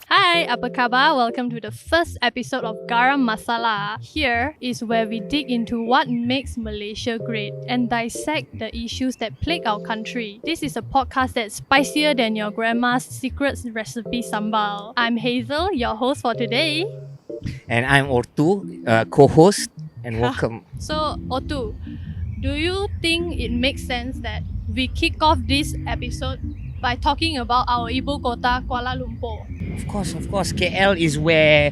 Hai, apa khabar? Welcome to the first episode of Garam Masalah. Here is where we dig into what makes Malaysia great and dissect the issues that plague our country. This is a podcast that's spicier than your grandma's secret recipe sambal. I'm Hazel, your host for today. And I'm Ortu, co-host, and welcome. So, Otu, do you think it makes sense that we kick off this episode by talking about our Ibu Kota, Kuala Lumpur? Of course. KL is where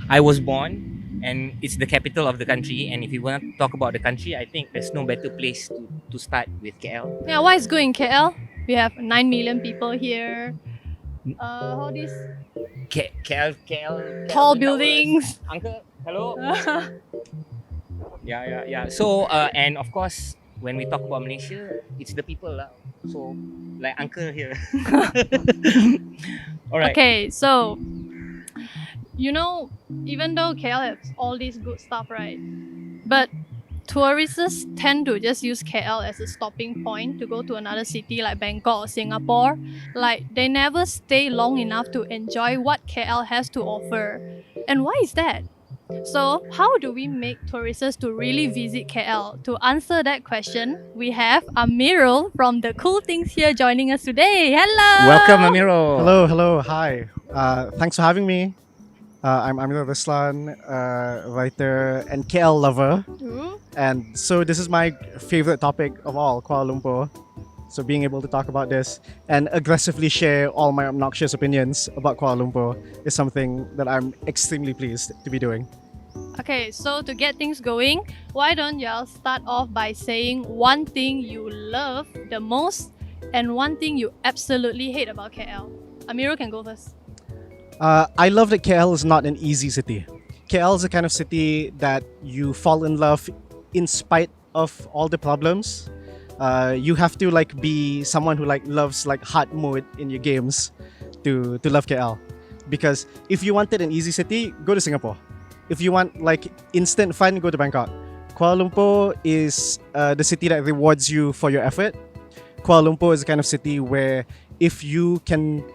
I was born, and it's the capital of the country. And if you want to talk about the country, I think there's no better place to start with KL. Yeah, why is good in KL? We have 9 million people here. How this? KL. Tall buildings. Uncle, hello. Yeah. So, and of course, when we talk about Malaysia, it's the people lah. So, like uncle here. All right. Okay, so even though KL has all these good stuff, right? But tourists tend to just use KL as a stopping point to go to another city like Bangkok or Singapore. Like, they never stay long enough to enjoy what KL has to offer. And why is that? So, how do we make tourists to really visit KL? To answer that question, we have Amirul from thekulthings here joining us today. Hello! Welcome, Amirul. Hello, hi. Thanks for having me. I'm Amirul Ruslan, writer and KL lover. And so this is my favorite topic of all, Kuala Lumpur. So being able to talk about this and aggressively share all my obnoxious opinions about Kuala Lumpur is something that I'm extremely pleased to be doing. Okay, so to get things going, why don't y'all start off by saying one thing you love the most and one thing you absolutely hate about KL? Amirul can go first. I love that KL is not an easy city. KL is the kind of city that you fall in love in spite of all the problems. You have to be someone who loves hard mode in your games to love KL. Because if you wanted an easy city, go to Singapore. If you want instant fun, go to Bangkok. Kuala Lumpur is the city that rewards you for your effort. Kuala Lumpur is the kind of city where if you can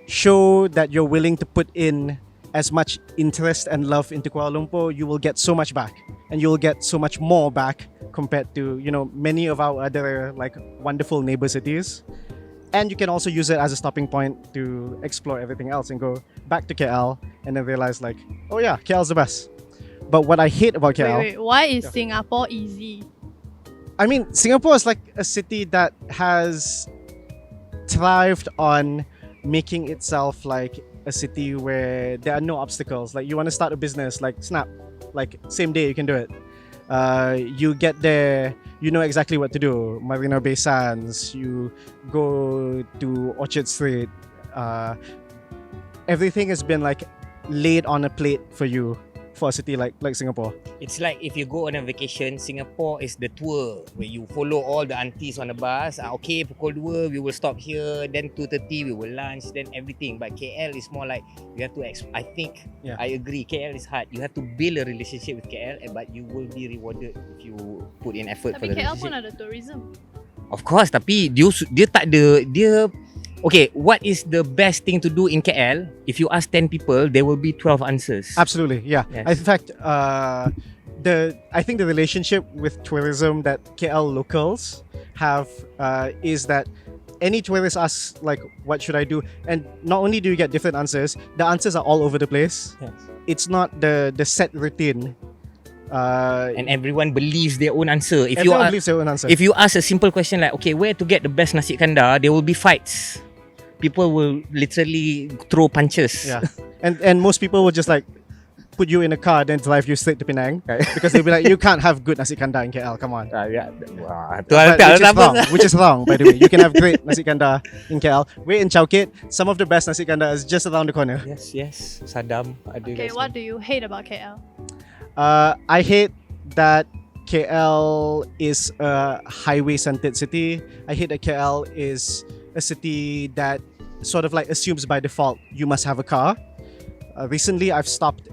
show that you're willing to put in as much interest and love into Kuala Lumpur, you will get so much back. And you'll get so much more back compared to, many of our other wonderful neighbor cities. And you can also use it as a stopping point to explore everything else and go back to KL and then realize oh yeah, KL's the best. But what I hate about KL... Wait, why is Singapore easy? I mean, Singapore is a city that has thrived on making itself a city where there are no obstacles. You want to start a business, snap. Same day you can do it. You get there, you know exactly what to do. Marina Bay Sands, you go to Orchard Street. Everything has been laid on a plate for you for a city like Singapore. It's like if you go on a vacation, Singapore is the tour where you follow all the aunties on the bus. Okay, pukul 2 we will stop here, then 2:30 we will lunch, then everything. But KL is more you have to I think, yeah. I agree, KL is hard. You have to build a relationship with KL, but you will be rewarded if you put in effort for the KL relationship. pun ada tourism. Of course, tapi dia tak ada, okay, what is the best thing to do in KL? If you ask 10 people, there will be 12 answers. Absolutely, yeah. Yes. In fact, I think the relationship with tourism that KL locals have is that any tourist asks what should I do, and not only do you get different answers, the answers are all over the place. Yes. It's not the set routine. And everyone believes their own answer. Everyone believes their own answer. If you ask a simple question okay, where to get the best nasi kandar, there will be fights. People will literally throw punches. Yeah. And most people will just put you in a car then drive you straight to Penang, because they'll be you can't have good nasi kandar in KL, come on. Yeah. Which is wrong, by the way. You can have great nasi kandar in KL. We're in Chowkit. Some of the best nasi kandar is just around the corner. Yes. Sadam. Okay, what do you hate about KL? I hate that KL is a highway-centered city. I hate that KL is a city that sort of assumes by default you must have a car. Recently, I've stopped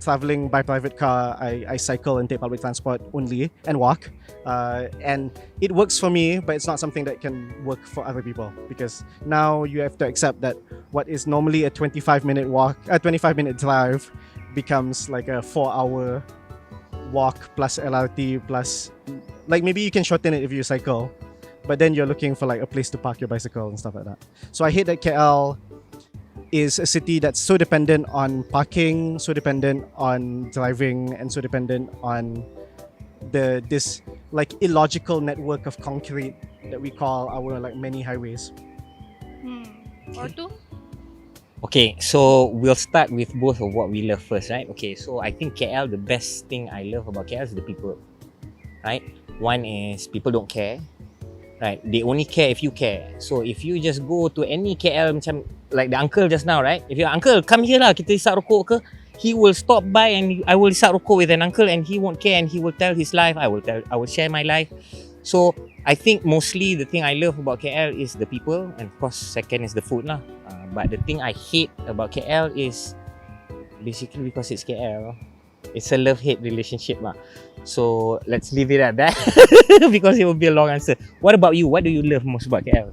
traveling by private car, I cycle and take public transport only and walk. And it works for me, but it's not something that can work for other people, because now you have to accept that what is normally a 25-minute walk, a 25-minute drive, becomes like a 4-hour walk plus LRT plus, like, maybe you can shorten it if you cycle, but then you're looking for like a place to park your bicycle and stuff like that. So I hate that KL is a city that's so dependent on parking, so dependent on driving, and so dependent on this like illogical network of concrete that we call our like many highways. Or two? Okay, so we'll start with both of what we love first, right? Okay, so I think KL, the best thing I love about KL is the people, right? One is people don't care, right? They only care if you care. So if you just go to any KL, macam like the uncle just now, right? If your uncle come here lah, kita isap rokok ke, he will stop by and I will isap rokok with an uncle and he won't care and he will tell his life. I will share my life. So I think mostly the thing I love about KL is the people, and of course second is the food lah. But the thing I hate about KL is basically because it's KL. It's a love-hate relationship lah. So let's leave it at that because it will be a long answer. What about you? What do you love most about KL?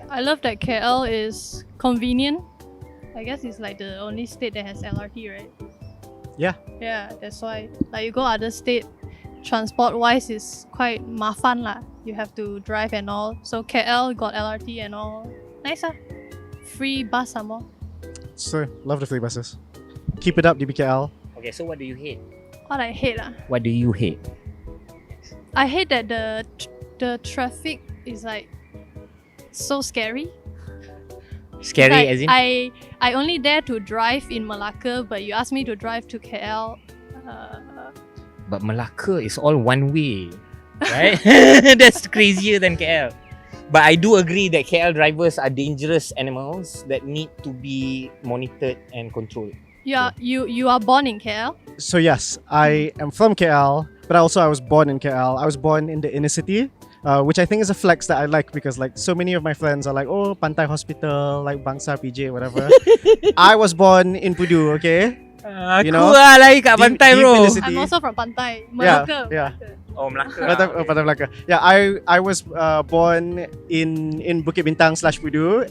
I love that KL is convenient. I guess it's like the only state that has LRT, right? Yeah. Yeah, that's why. Like you go other state, transport-wise is quite mafan lah. You have to drive and all. So KL got LRT and all. Nice ah. Free bus some more. So love the free buses. Keep it up, DBKL. Okay, so what do you hate? What I hate ah. What do you hate? I hate that the traffic is like so scary. Scary Like, as in? I only dare to drive in Malacca, but you ask me to drive to KL. But Malacca is all one way, right? That's crazier than KL. But I do agree that KL drivers are dangerous animals that need to be monitored and controlled. You are born in KL. So yes, I am from KL, but I was born in KL. I was born in the inner city, which I think is a flex that I like, because like so many of my friends are like, oh, Pantai Hospital, like Bangsa PJ, whatever. I was born in Pudu, okay? You know, Aku lah lahir kat deep- pantai deep bro. in the city. I'm also from Pantai, Malacca. yeah. Oh, Melaka. Pantai Melaka. Yeah, I was born in Bukit Bintang / Pudu,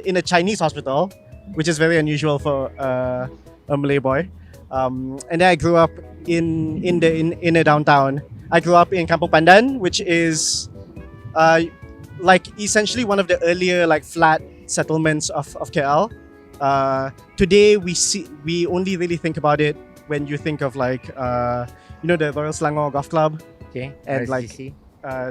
in a Chinese hospital, which is very unusual for a Malay boy. And then I grew up in a downtown. I grew up in Kampung Pandan, which is like essentially one of the earlier like flat settlements of KL. Today we only really think about it when you think of like you know, the Royal Selangor Golf Club. Okay. And RSGC.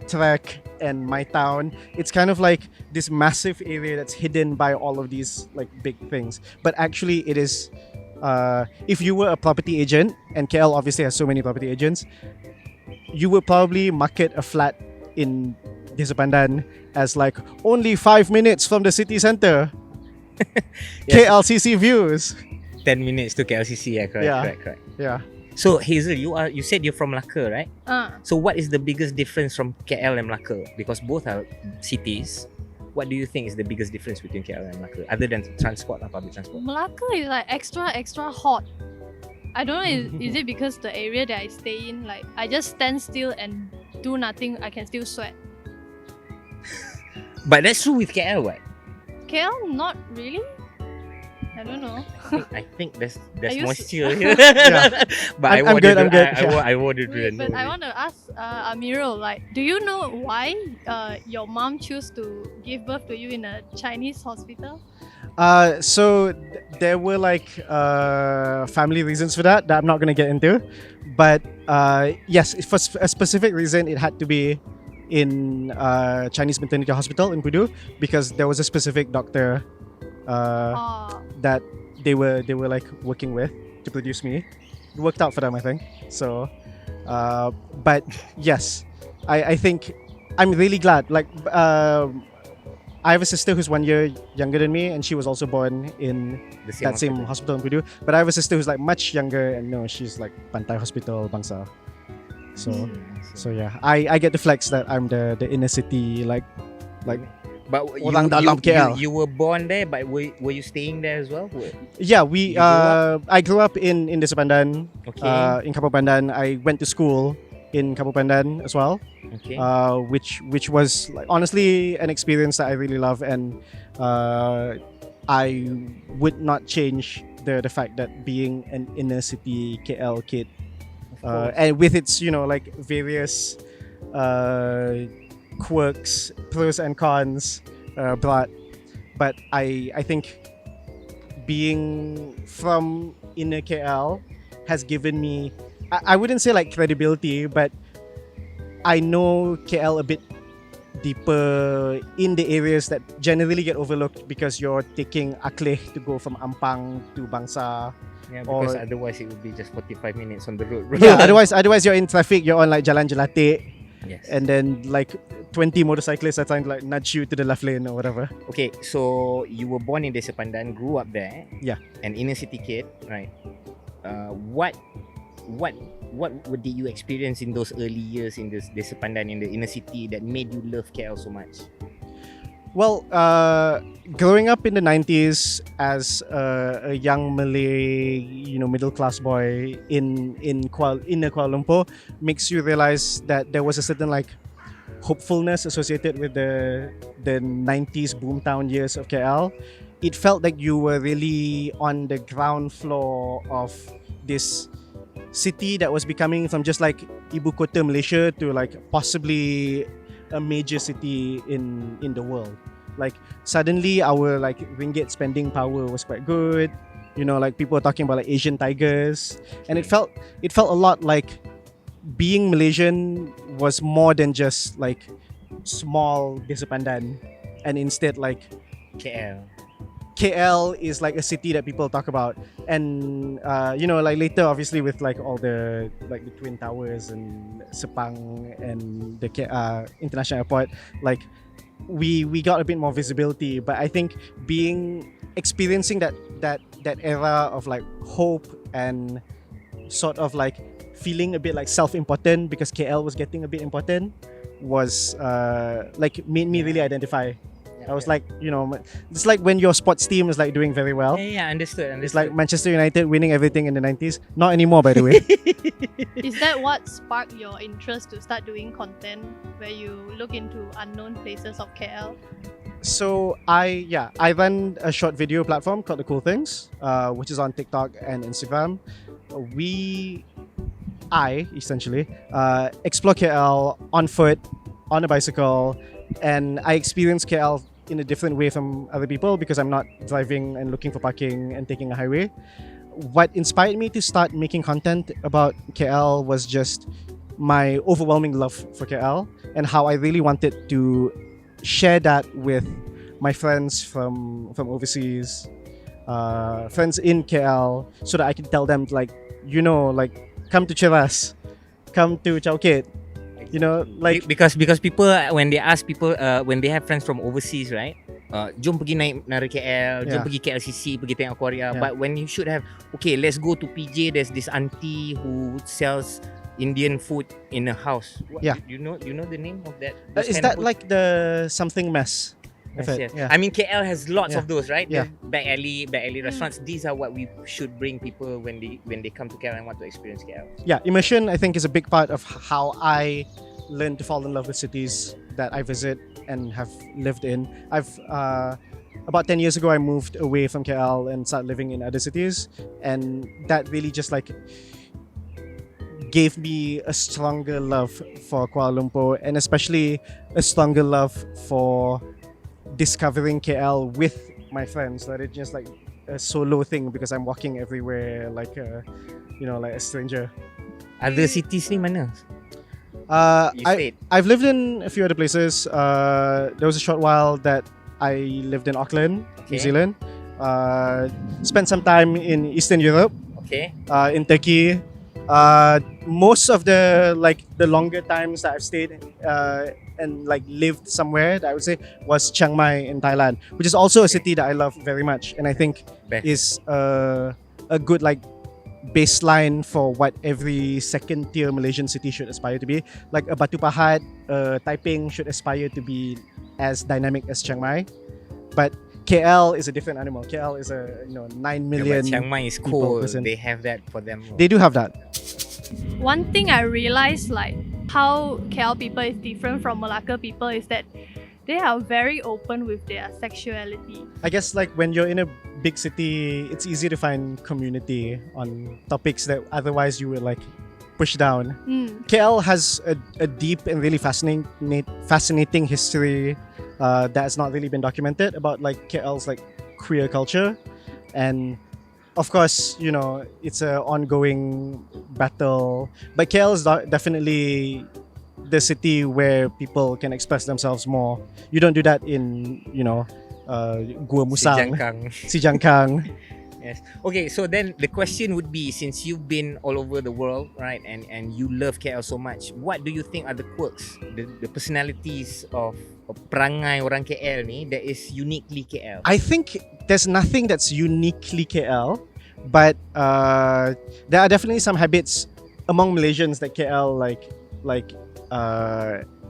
Trek and my town. It's kind of like this massive area that's hidden by all of these like big things. But actually it is, if you were a property agent, and KL obviously has so many property agents, you would probably market a flat in Desa Pandan as like only 5 minutes from the city centre. Yes. KLCC views. 10 minutes to KLCC, yeah, correct. Yeah. So Hazel, you said you're from Melaka, right? So what is the biggest difference from KL and Melaka? Because both are cities. What do you think is the biggest difference between KL and Melaka, other than transport or public transport? Malacca is like extra hot. I don't know, is it because the area that I stay in, like I just stand still and do nothing, I can still sweat. But that's true with KL, what? KL, not really. I don't know. I think there's used- moisture here. Yeah. But I'm good. I wore the Wait, dress. but I want to ask Amirul, like, do you know why your mom chose to give birth to you in a Chinese hospital? So there were like family reasons for that I'm not going to get into, but yes, for a specific reason it had to be in Chinese maternity hospital in Pudu, because there was a specific doctor that they were like working with to produce me. It worked out for them, I think. So but yes, I think I'm really glad, like I have a sister who's 1 year younger than me, and she was also born in that same hospital in Pudu. But I have a sister who's like much younger, and no, she's like Pantai Hospital, Bangsa. So yeah, I get to flex that I'm the inner city like But Orang dalam KL. You were born there, but were you staying there as well? Yeah, You grew up? I grew up in Desa Pandan, Okay. in Kampung Pandan. I went to school in Kampung Pandan as well, Okay. which was like, honestly an experience that I really love, and I would not change the fact that being an inner city KL kid, and with its like various quirks, pros and cons, but I think being from inner KL has given me, I wouldn't say like credibility, but I know KL a bit deeper in the areas that generally get overlooked because you're taking Akleh to go from Ampang to Bangsa. Yeah, because or- otherwise it would be just 45 minutes on the road. bro. Yeah, otherwise you're in traffic, you're on like Jalan Jelate, Yes. and then like 20 motorcyclists are trying to like nudge you to the left lane or whatever. Okay, so you were born in Desa Pandan, grew up there. Yeah. An inner city kid, right? What did you experience in those early years in this Desa Pandan in the inner city that made you love KL so much? Well, growing up in the 90s as a young Malay, middle class boy in Kuala Lumpur makes you realize that there was a certain like hopefulness associated with the 90s boomtown years of KL. It felt like you were really on the ground floor of this city that was becoming from just like Ibu Kota Malaysia to like possibly a major city in the world. Like suddenly our like ringgit spending power was quite good. Like people were talking about like Asian tigers, and it felt a lot like being Malaysian was more than just like small Desa Pandan, and instead like KL is like a city that people talk about, and like later obviously with like all the like the twin towers and Sepang and the international airport, like we got a bit more visibility. But I think experiencing that era of like hope and sort of like feeling a bit like self-important because KL was getting a bit important was like made me really identify. I was like, it's like when your sports team is like doing very well. Yeah, understood. It's like Manchester United winning everything in the 90s. Not anymore, by the way. Is that what sparked your interest to start doing content where you look into unknown places of KL? So I run a short video platform called thekulthings, which is on TikTok and Instagram. I essentially explore KL on foot, on a bicycle, and I experience KL in a different way from other people because I'm not driving and looking for parking and taking a highway. What inspired me to start making content about KL was just my overwhelming love for KL and how I really wanted to share that with my friends from overseas, friends in KL, so that I can tell them like come to Cheras, come to Chowkit. Like because people when they ask people when they have friends from overseas, right? Jom pergi naik menara KL, jom Yeah. pergi KLCC, pergi tengok aquaria. Yeah. But when you should have, okay, let's go to PJ. There's this auntie who sells Indian food in a house. Yeah. You know the name of that? is that like the something mess? Yes, I've heard, yes. yeah. I mean, KL has lots Yeah. of those, right? Yeah. The back alley restaurants. These are what we should bring people when they come to KL and want to experience KL. Yeah, immersion I think is a big part of how I learned to fall in love with cities that I visit and have lived in. I've about 10 years ago I moved away from KL and started living in other cities, and that really just like gave me a stronger love for Kuala Lumpur, and especially a stronger love for discovering KL with my friends, that it's just like a solo thing because I'm walking everywhere like like a stranger. Other cities ni mana? You said. I've lived in a few other places. There was a short while that I lived in Auckland, New Okay. Zealand. Spent some time in Eastern Europe, Okay. in Turkey. Most of the longer times that I've stayed and like lived somewhere that I would say was Chiang Mai in Thailand, which is also a city that I love very much, and I think Best. is a good like baseline for what every second tier Malaysian city should aspire to be. Like a Batu Pahat, Taiping should aspire to be as dynamic as Chiang Mai, but KL is a different animal. KL is a 9 million. Chiang Mai is people cool. person. They have that for them. They do have that. One thing I realized, like how KL people is different from Malacca people, is that they are very open with their sexuality. I guess like when you're in a big city, it's easy to find community on topics that otherwise you would like push down. KL has a deep and really fascinating history that has not really been documented about like KL's like queer culture, and of course it's an ongoing battle. But KL is definitely the city where people can express themselves more. You don't do that in Gua Musang, Sijangkang. Yes. Okay, so then the question would be, since you've been all over the world, right, and you love KL so much, what do you think are the quirks, the personalities of perangai orang KL ni that is uniquely KL? I think there's nothing that's uniquely KL, but there are definitely some habits among Malaysians that KL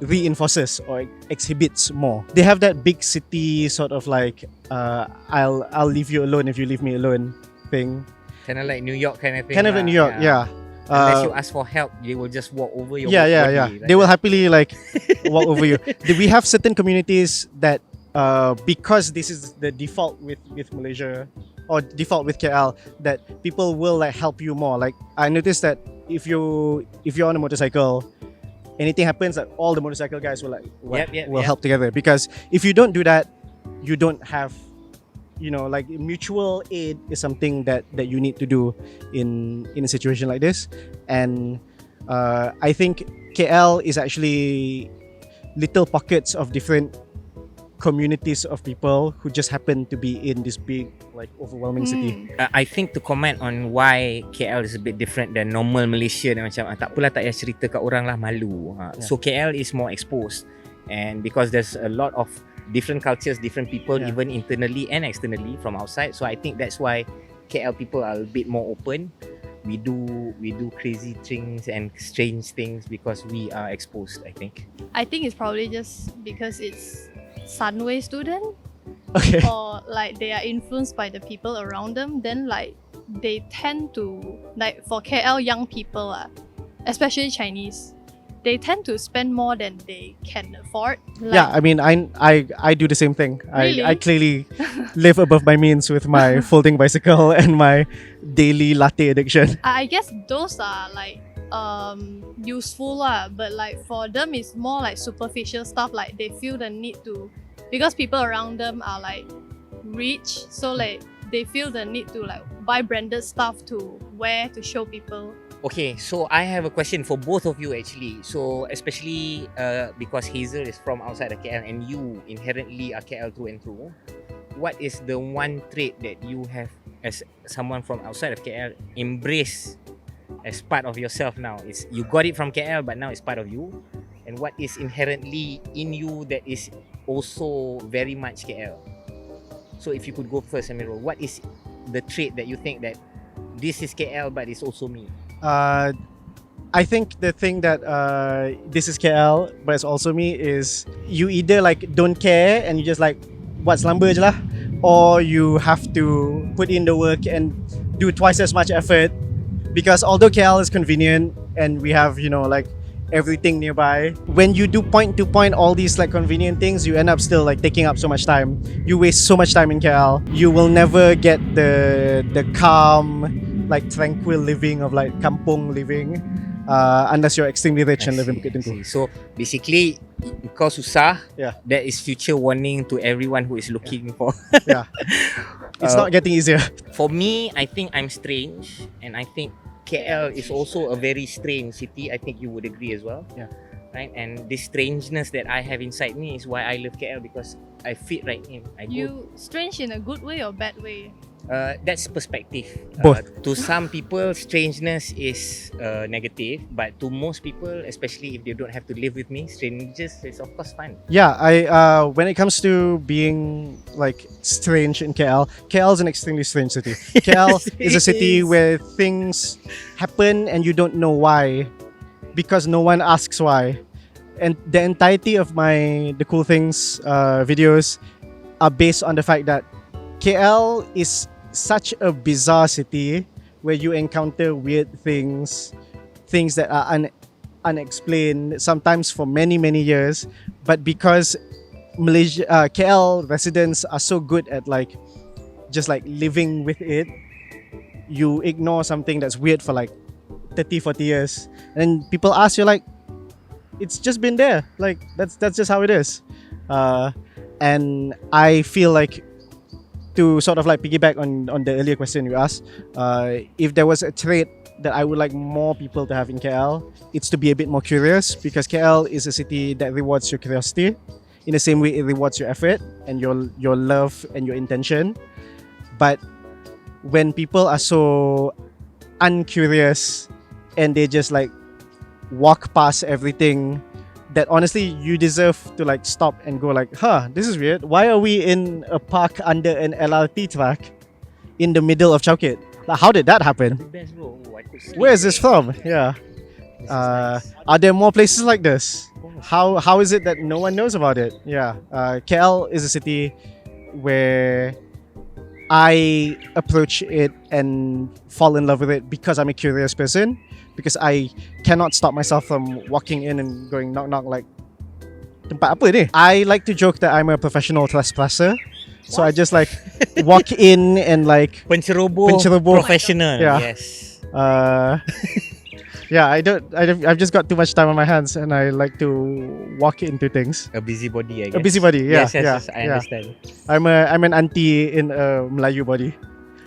reinforces or exhibits more. They have that big city sort of like I'll leave you alone if you leave me alone thing. Kind of like New York kind of thing. Kind of like New York, yeah. Unless you ask for help, they will just walk over your yeah. body. Like they will happily like walk over you. We have certain communities that because this is the default with Malaysia or default with KL, that people will like help you more. Like I noticed that if you're on a motorcycle, anything happens, like all the motorcycle guys will help together, because if you don't do that, you don't have like mutual aid is something that you need to do in a situation like this. And I think KL is actually little pockets of different communities of people who just happen to be in this big like overwhelming city. I think to comment on why KL is a bit different than normal Malaysia, dan macam tak apalah, tak payah cerita kat orang lah, malu. So KL is more exposed, and because there's a lot of different cultures, different people, even internally and externally from outside. So I think that's why KL people are a bit more open. We do crazy things and strange things because we are exposed, I think. I think it's probably just because it's Sunway student, Okay. or like they are influenced by the people around them. Then like they tend to, like for KL young people, especially Chinese, they tend to spend more than they can afford. Like, Yeah, I mean, I do the same thing. Really? I clearly live above my means with my folding bicycle and my daily latte addiction. I guess those are like useful but like for them it's more like superficial stuff. Like they feel the need to, because people around them are like rich, so like they feel the need to like buy branded stuff to wear to show people. Okay, so I have a question for both of you actually. So especially because Hazel is from outside of KL and you inherently are KL through and through, what is the one trait that you have as someone from outside of KL embrace as part of yourself now? It's you got it from KL, but now it's part of you. And what is inherently in you that is also very much KL? So if you could go first, Amirul, what is the trait that you think that this is KL but it's also me? I think the thing that this is KL but it's also me is you either like don't care and you just like what's lumber je lah, or you have to put in the work and do twice as much effort, because although KL is convenient and we have like everything nearby, when you do point to point all these like convenient things, you end up still like taking up so much time. You waste so much time in KL. You will never get the calm, like tranquil living of like kampung living unless you're extremely rich and live in Bukit Tengku. So basically, kau susah. Yeah. That is future warning to everyone who is looking for. Yeah. It's not getting easier. For me, I think I'm strange, and I think KL is also a very strange city. I think you would agree as well. Yeah. Right? And this strangeness that I have inside me is why I love KL, because I fit right in. You strange in a good way or bad way? That's perspective. Both. To some people, strangeness is negative, but to most people, especially if they don't have to live with me, strangers is of course fun. Yeah, I when it comes to being like strange in KL is an extremely strange city. KL is a city It is. where things happen and you don't know why, because no one asks why. And the entirety of the cool things videos are based on the fact that KL is such a bizarre city where you encounter weird things that are unexplained, sometimes for many years. But because KL residents are so good at like just like living with it, you ignore something that's weird for like 30-40 years, and then people ask you like, it's just been there, like that's just how it is. And I feel like, to sort of like piggyback on the earlier question you asked, if there was a trait that I would like more people to have in KL, it's to be a bit more curious, because KL is a city that rewards your curiosity in the same way it rewards your effort and your love and your intention. But when people are so uncurious and they just like walk past everything, that honestly you deserve to like stop and go like, this is weird. Why are we in a park under an LRT track in the middle of Chowkit? Like, how did that happen? The best, bro. Oh, I could sleep Where is this there. from? Yeah. This is nice. Are there more places like this? Of course. How is it that no one knows about it? Yeah. KL is a city where I approach it and fall in love with it because I'm a curious person, because I cannot stop myself from walking in and going knock knock like, tempat apa ni? I like to joke that I'm a professional trespasser. So I just like walk in and like Penceroboh Penceroboh. professional. Yeah. Yes. yeah, I've just got too much time on my hands and I like to walk into things. A busybody, I guess. A busybody, yeah. Yes, I yeah. understand. I'm an auntie in a Melayu body.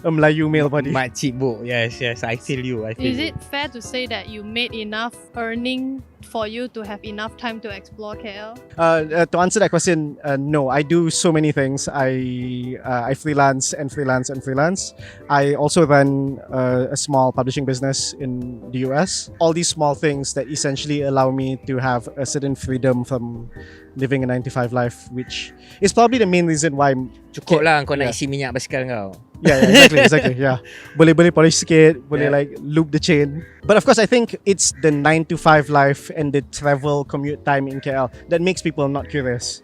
A Melayu male body. Makcik bo. Yes. I feel you. Is it fair to say that you made enough earning for you to have enough time to explore KL? To answer that question, no. I do so many things. I freelance. I also run a small publishing business in the US. All these small things that essentially allow me to have a certain freedom from living a 9-to-5 life, which is probably the main reason why. Cukup lah kau nak Yeah. isi minyak basikal kau. Yeah, exactly. Yeah, boleh polish sikit, boleh like loop the chain. But of course, I think it's the 9-to-5 life and the travel commute time in KL that makes people not curious.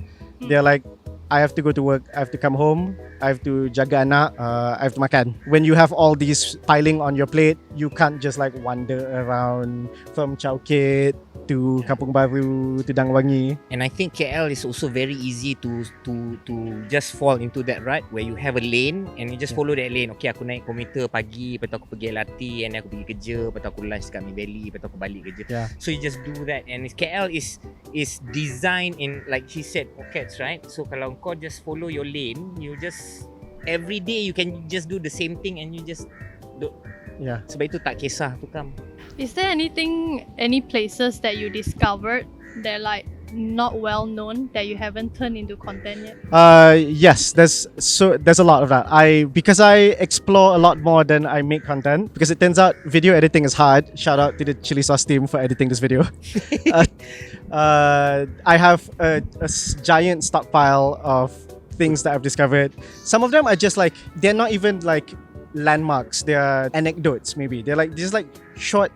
They're like, I have to go to work, I have to come home, I have to jaga anak, I have to makan. When you have all these piling on your plate, you can't just like wander around from Chowkit to Kampung Baru to Dangwangi. And I think KL is also very easy to just fall into that rut where you have a lane and you just follow that lane. Okay, aku naik komuter pagi, lepas tu aku pergi LRT, and then aku pergi kerja, lepas tu aku lunch kat Mi Valley, lepas tu aku balik kerja. Yeah. So you just do that, and KL is designed in, like he said, pockets, right? So kalau kau just follow your lane, you just every day you can just do the same thing and you just do. Yeah. Sebab itu tak kisah tukang. Is there any places that you discovered that like not well known that you haven't turned into content yet? Yes, there's a lot of that. Because I explore a lot more than I make content, because it turns out video editing is hard. Shout out to the chili sauce team for editing this video. I have a giant stockpile of things that I've discovered. Some of them are just like, they're not even like landmarks, they're anecdotes. Maybe they're like just like short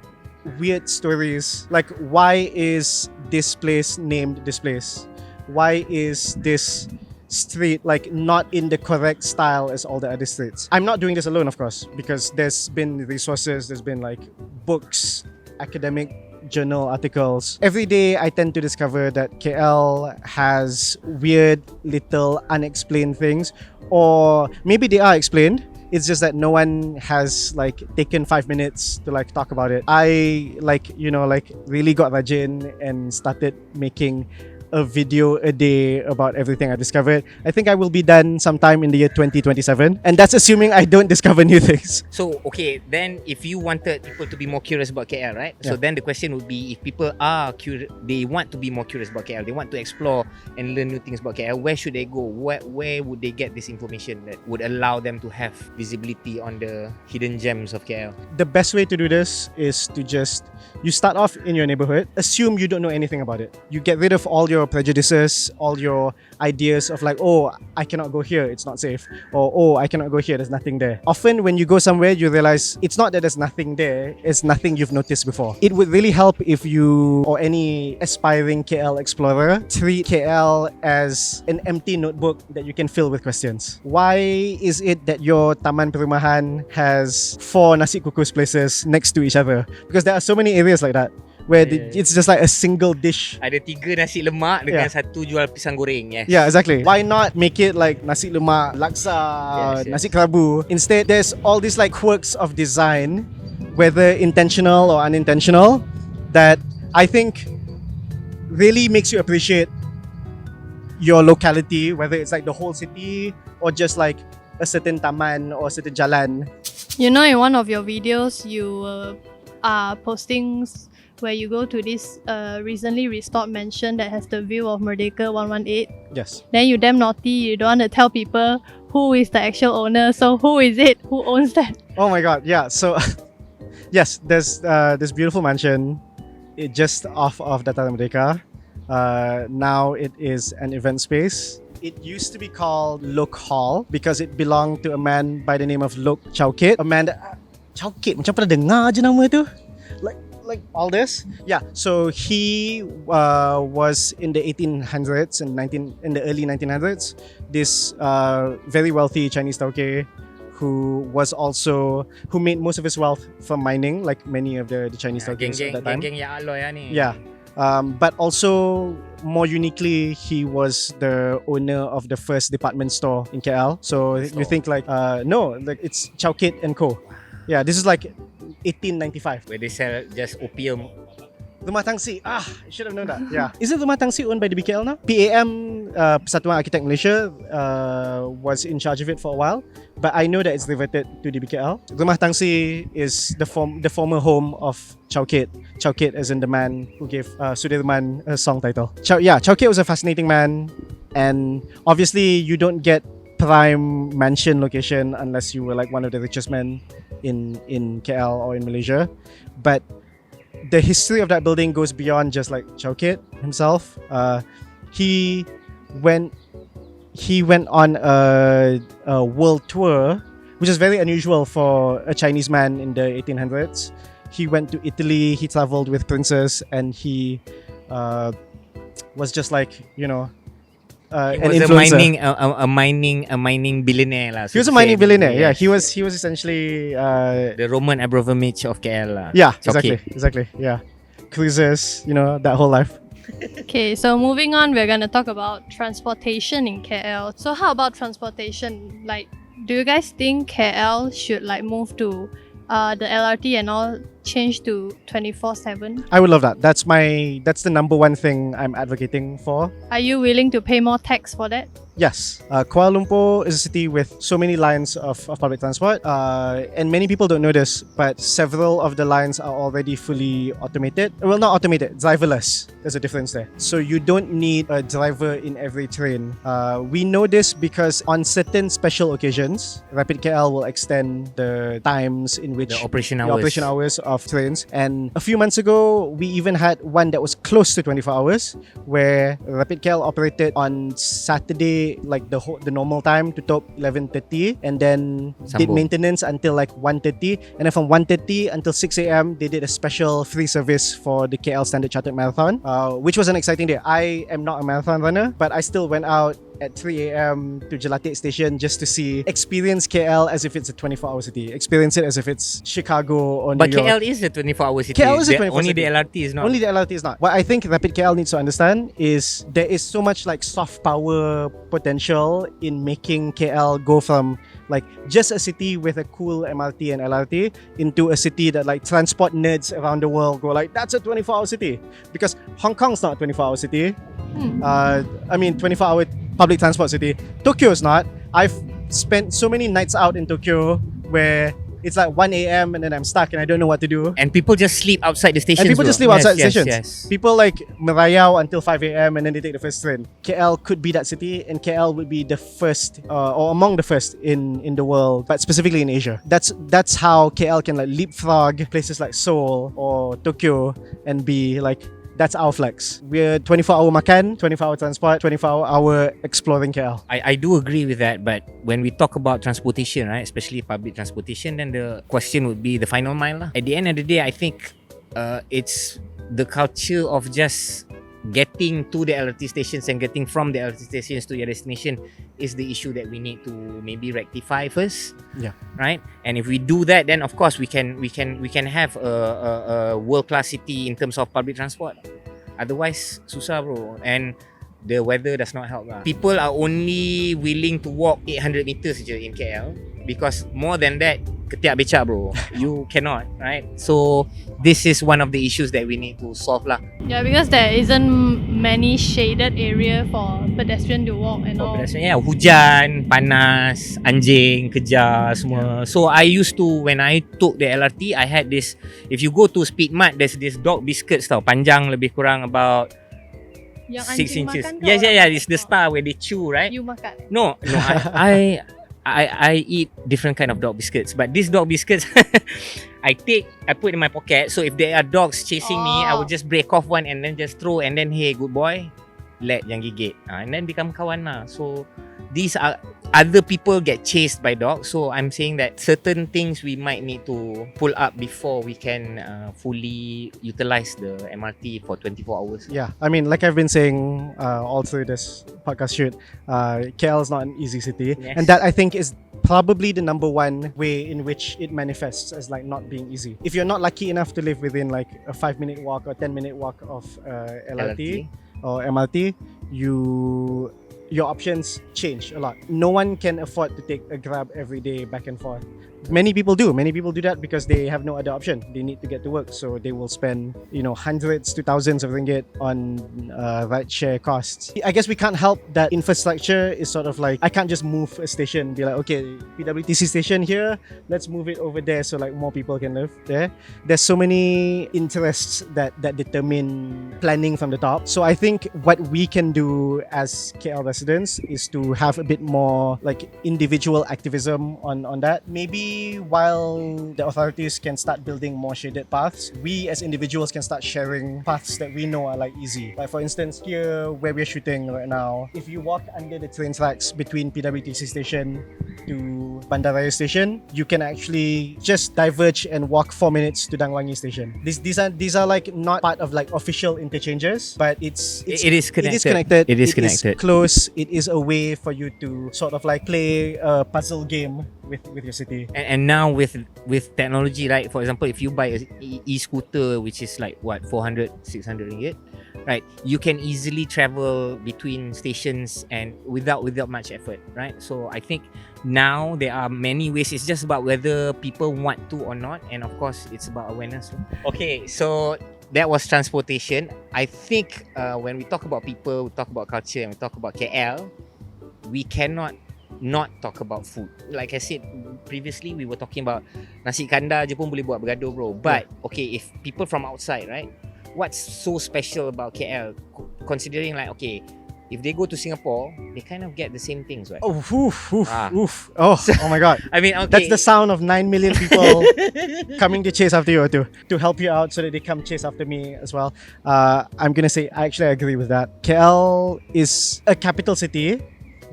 weird stories, like why is this place named this place, why is this street like not in the correct style as all the other streets. I'm not doing this alone, of course, because there's been resources, there's been like books, academic journal articles. Every day I tend to discover that KL has weird little unexplained things, or maybe they are explained. It's just that no one has like taken 5 minutes to like talk about it. I really got rajin and started making a video a day about everything I discovered. I think I will be done sometime in the year 2027, and that's assuming I don't discover new things. So okay, then if you wanted people to be more curious about KL, right? So Yeah. then the question would be, if people are curious, they want to be more curious about KL, they want to explore and learn new things about KL, where should they go? Where would they get this information that would allow them to have visibility on the hidden gems of KL? The best way to do this is to just, you start off in your neighborhood, assume you don't know anything about it. You get rid of all your prejudices, all your ideas of like, oh, I cannot go here, it's not safe, or oh, I cannot go here, there's nothing there. Often when you go somewhere, you realize it's not that there's nothing there, it's nothing you've noticed before. It would really help if you, or any aspiring KL explorer, treat KL as an empty notebook that you can fill with questions. Why is it that your Taman Perumahan has 4 nasi kukus places next to each other? Because there are so many areas like that where it's just like a single dish. Ada 3 nasi lemak dengan Yeah. 1 jual pisang goreng. Yes. Yeah, exactly. Why not make it like nasi lemak, laksa, Yes. nasi kerabu? Instead, there's all these like quirks of design, whether intentional or unintentional, that I think really makes you appreciate your locality, whether it's like the whole city or just like a certain taman or a certain jalan. You know, in one of your videos, you are posting where you go to this recently restored mansion that has the view of Merdeka 118. Yes. Then you damn naughty, you don't want to tell people who is the actual owner. So who is it? Who owns that? Oh my god, yeah. So, yes, there's this beautiful mansion just off of Dataran Merdeka. Now it is an event space. It used to be called Lok Hall because it belonged to a man by the name of Lok Chowkit. A man that... Chowkit, macam pernah dengar je nama tu. Like all this. Yeah, so he was in the 1800s and in the early 1900s. This very wealthy Chinese tauke who made most of his wealth from mining, like many of the Chinese taukes at that time. Geng-geng ya aloy ni. Yeah. But also more uniquely, he was the owner of the first department store in KL. So you think like no, like it's Chowkit and Co. Yeah, this is like 1895. Where they sell just opium. Rumah Tangsi. I should have known that. Yeah. Is it Rumah Tangsi owned by the BKL now? PAM, Persatuan Arkitek Malaysia, was in charge of it for a while, but I know that it's reverted to the BKL. Rumah Tangsi is the former home of Chowkit. Chowkit as in the man who gave Sudirman a song title. Chowkit was a fascinating man, and obviously you don't get prime mansion location unless you were like one of the richest men in KL or in Malaysia. But the history of that building goes beyond just like Chowkit himself. He went on a world tour, which is very unusual for a Chinese man in the 1800s. He went to Italy, he traveled with princes, and he was just like, you know, He an was influencer. a mining billionaire lah. He was a mining billionaire. Yeah, he was essentially the Roman Abramovich of KL lah. yeah, Chowkit. exactly. Yeah, cruises, you know, that whole life. Okay, so moving on, we're gonna talk about transportation in KL. So how about transportation? Like, do you guys think KL should like move to the LRT and all change to 24/7? I would love that. That's the number one thing I'm advocating for. Are you willing to pay more tax for that? Yes, Kuala Lumpur is a city with so many lines of public transport, and many people don't know this, but several of the lines are already fully automated. Well, not automated, driverless. There's a difference there. So you don't need a driver in every train. We know this because on certain special occasions, Rapid KL will extend the times in which The operation the hours. operation hours of trains. And a few months ago, we even had one that was close to 24 hours, where Rapid KL operated on Saturday, like the normal time to top 11:30, and then did Sambung. maintenance until like 1:30, and then from 1:30 until 6 a.m. they did a special free service for the KL Standard Chartered Marathon, which was an exciting day. I am not a marathon runner, but I still went out at 3 a.m. to Jelati station just to experience KL as if it's a 24-hour city. Experience it as if it's Chicago or But New York. KL is a 24-hour city. KL is a 24 Only city. the LRT is not. Only the LRT is not. What I think Rapid KL needs to understand is there is so much like soft power potential in making KL go from like just a city with a cool MRT and LRT into a city that like transport nerds around the world go like, that's a 24-hour city. Because Hong Kong's not a 24-hour city. 24-hour public transport city. Tokyo is not. I've spent so many nights out in Tokyo where it's like 1 a.m. and then I'm stuck and I don't know what to do. And people just sleep outside the stations. And people bro. just sleep outside Yes, stations. yes. People like merayau until 5 a.m. and then they take the first train. KL could be that city, and KL would be the first or among the first in the world, but specifically in Asia. That's how KL can like leapfrog places like Seoul or Tokyo and be like, that's our flex. We're 24-hour makan, 24-hour transport, 24-hour exploring KL. I do agree with that, but when we talk about transportation, right, especially public transportation, then the question would be the final mile lah. At the end of the day, I think it's the culture of just getting to the LRT stations and getting from the LRT stations to your destination is the issue that we need to maybe rectify first. Yeah. Right. And if we do that, then of course we can have a world-class city in terms of public transport. Otherwise, susah bro. And the weather does not help lah. People are only willing to walk 800 meters je in KL because more than that, ketiak becak bro. You cannot, right? So this is one of the issues that we need to solve lah. Yeah, because there isn't many shaded area for pedestrian to walk and all. Yeah, hujan, panas, anjing, kejar semua. So I used to, when I took the LRT, I had this, if you go to Speed Mart, there's this dog biscuits tau, panjang lebih kurang about Yang 6 anjing inches. makan ke Yes, orang it's the makan? star where they chew, right? You makan? No, I eat different kind of dog biscuits, but this dog biscuits I put in my pocket. So if there are dogs chasing me, I would just break off one and then just throw, and then hey, good boy, let yang gigit, and then become kawan lah. So these are other people get chased by dogs. So I'm saying that certain things we might need to pull up before we can fully utilize the MRT for 24 hours. Yeah, I mean, like I've been saying all through this podcast shoot, KL is not an easy city. Yes. And that I think is probably the number one way in which it manifests as like not being easy. If you're not lucky enough to live within like a 5-minute walk or 10-minute walk of LRT or MRT, your options change a lot. No one can afford to take a Grab every day back and forth. Many people do that because they have no other option. They need to get to work, so they will spend hundreds to thousands of ringgit on rideshare costs. I guess we can't help that infrastructure is sort of like, I can't just move a station, be like, okay, PWTC station here, let's move it over there so like more people can live there. There's so many interests that determine planning from the top. So I think what we can do as KL residents is to have a bit more like individual activism on that. Maybe while the authorities can start building more shaded paths, we as individuals can start sharing paths that we know are like easy. Like for instance, here where we're shooting right now, if you walk under the train tracks between PWTC station to Bandaraya station, you can actually just diverge and walk 4 minutes to Dangwangi station. These are like not part of like official interchanges, but it is connected. It is close. It is a way for you to sort of like play a puzzle game with your city. And now with technology, right? For example, if you buy a e-scooter, which is like what, 400, 600 ringgit, right? You can easily travel between stations and without much effort, right? So I think now there are many ways. It's just about whether people want to or not, and of course, it's about awareness. Okay, so that was transportation. I think when we talk about people, we talk about culture, and we talk about KL, we cannot not talk about food. Like I said previously, we were talking about nasi kandar je pun boleh buat bergaduh bro. But okay, if people from outside, right, what's so special about KL, considering like, okay, if they go to Singapore, they kind of get the same things, right? Oh, oh my god. I mean, okay, that's the sound of 9 million people coming to chase after you, or to help you out so that they come chase after me as well. I'm gonna say I actually agree with that. KL is a capital city,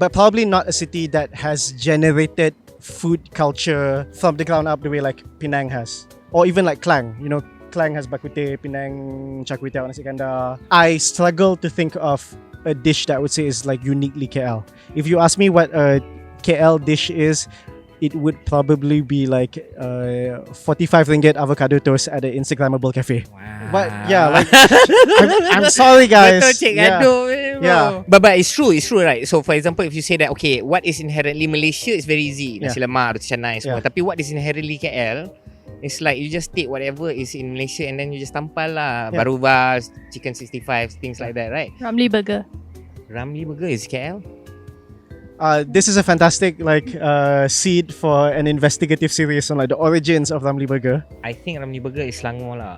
but probably not a city that has generated food culture from the ground up the way like Penang has, or even like Klang. Klang has bak kuteh, Penang char kway teow, nasi kandar. I struggle to think of a dish that I would say is like uniquely KL. If you ask me what a KL dish is, it would probably be like 45 ringgit avocado toast at an Instagrammable cafe. Wow. But yeah, like I'm sorry guys. Betul cik Yeah. gaduh Yeah. But it's true right. So for example, if you say that okay, what is inherently Malaysia is very easy, nasi lemak, roti canai semua. Yeah. Tapi what is inherently KL, it's like you just take whatever is in Malaysia and then you just tampal lah. Yeah. Barubas, chicken 65, things like that, right? Ramly Burger. Ramly Burger is KL. This is a fantastic like seed for an investigative series on like the origins of Ramly Burger. I think Ramly Burger is Selangor lah.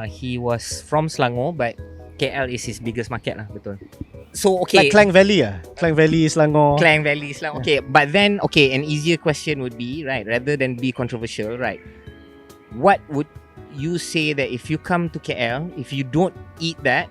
He was from Selangor, but KL is his biggest market lah, betul. So okay, Like Klang Valley Klang Valley, Selangor. Klang Valley, Selangor. Okay, but then okay, an easier question would be right, rather than be controversial, right? What would you say that if you come to KL, if you don't eat that,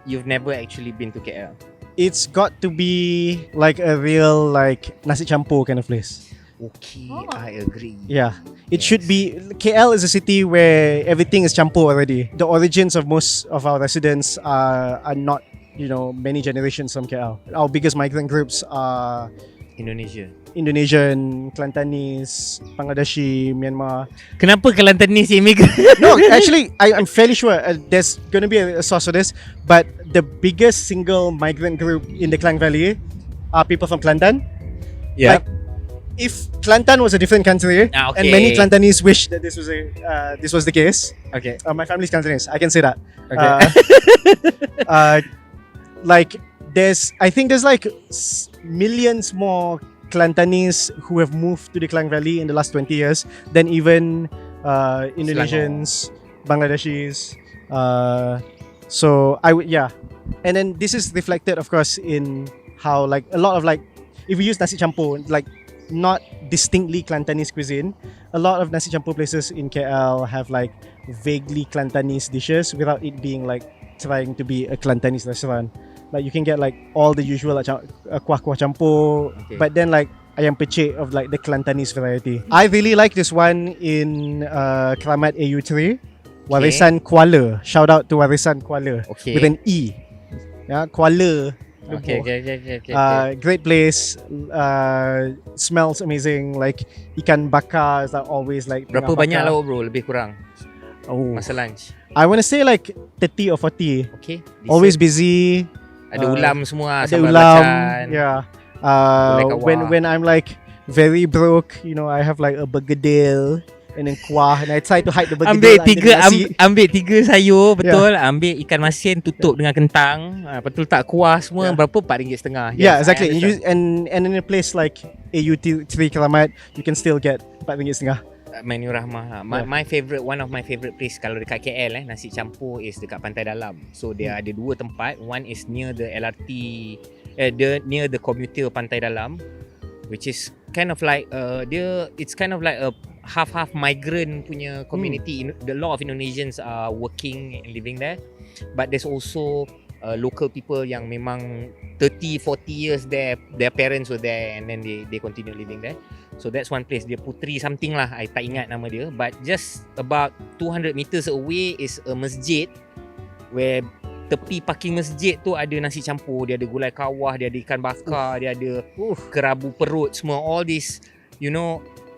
you've never actually been to KL? It's got to be like a real like nasi campur kind of place. Okay, Oh. I agree. Yeah. It Yes. should be. KL is a city where everything is campur already. The origins of most of our residents are not, many generations from KL. Our biggest migrant groups are Indonesia. Indonesian, Kelantanese, Bangladeshi, Myanmar. Kenapa Kelantanese immigrant? No, actually, I'm fairly sure there's going to be a source for this. But the biggest single migrant group in the Klang Valley are people from Kelantan. Yeah. Like, if Kelantan was a different country, Ah, okay. and many Kelantanese wish that this was the case. Okay. My family's Kelantanese. I can say that. Okay. Like I think there's like millions more Kelantanese who have moved to the Klang Valley in the last 20 years than even Indonesians, Bangladeshis. So I would, and then this is reflected, of course, in how like a lot of like if we use nasi campur, like not distinctly Kelantanese cuisine, a lot of nasi campur places in KL have like vaguely Kelantanese dishes without it being like trying to be a Kelantanese restaurant. Like you can get like all the usual like kuah campur, Okay. but then like ayam pecik of like the Kelantanese variety. I really like this one in Keramat AU3, Warisan Kuala. Shout out to Warisan Kuala Okay. with an E. Yeah, Kuala. Okay. Great place. Smells amazing. Like ikan bakar is like always like Berapa tengah banyak bakar. lauk bro? Lebih kurang Oh, masa lunch. I want to say like 30 or 40. Okay. Always busy. ada ulam semua, Ada sambal ulam. belacan. Yeah. Gulai kawah. When I'm like very broke, I have like a bergedil and then kuah, and I try to hide the bergedil Ambil tiga sayur, betul. Ambil ikan masin, tutup dengan kentang. Lepas tu letak kuah semua, berapa? RM4.50. Yeah, exactly. I understand. And in a place like AU3 Keramat, you can still get RM4.50. Menu Rahmah lah. My favorite, one of my favorite place kalau dekat KL nasi campur is dekat Pantai Dalam. So dia ada dua tempat. One is near the LRT, near the commuter Pantai Dalam, which is kind of like it's kind of like a half migrant punya community. A lot of Indonesians are working and living there, but there's also local people yang memang 30-40 years there, their parents were there and then they continue living there. So that's one place. Dia Putri something lah, I tak ingat nama dia. But just about 200 meters away is a masjid where tepi parking masjid tu ada nasi campur, dia ada gulai kawah, dia ada ikan bakar, dia ada kerabu perut, semua. All these,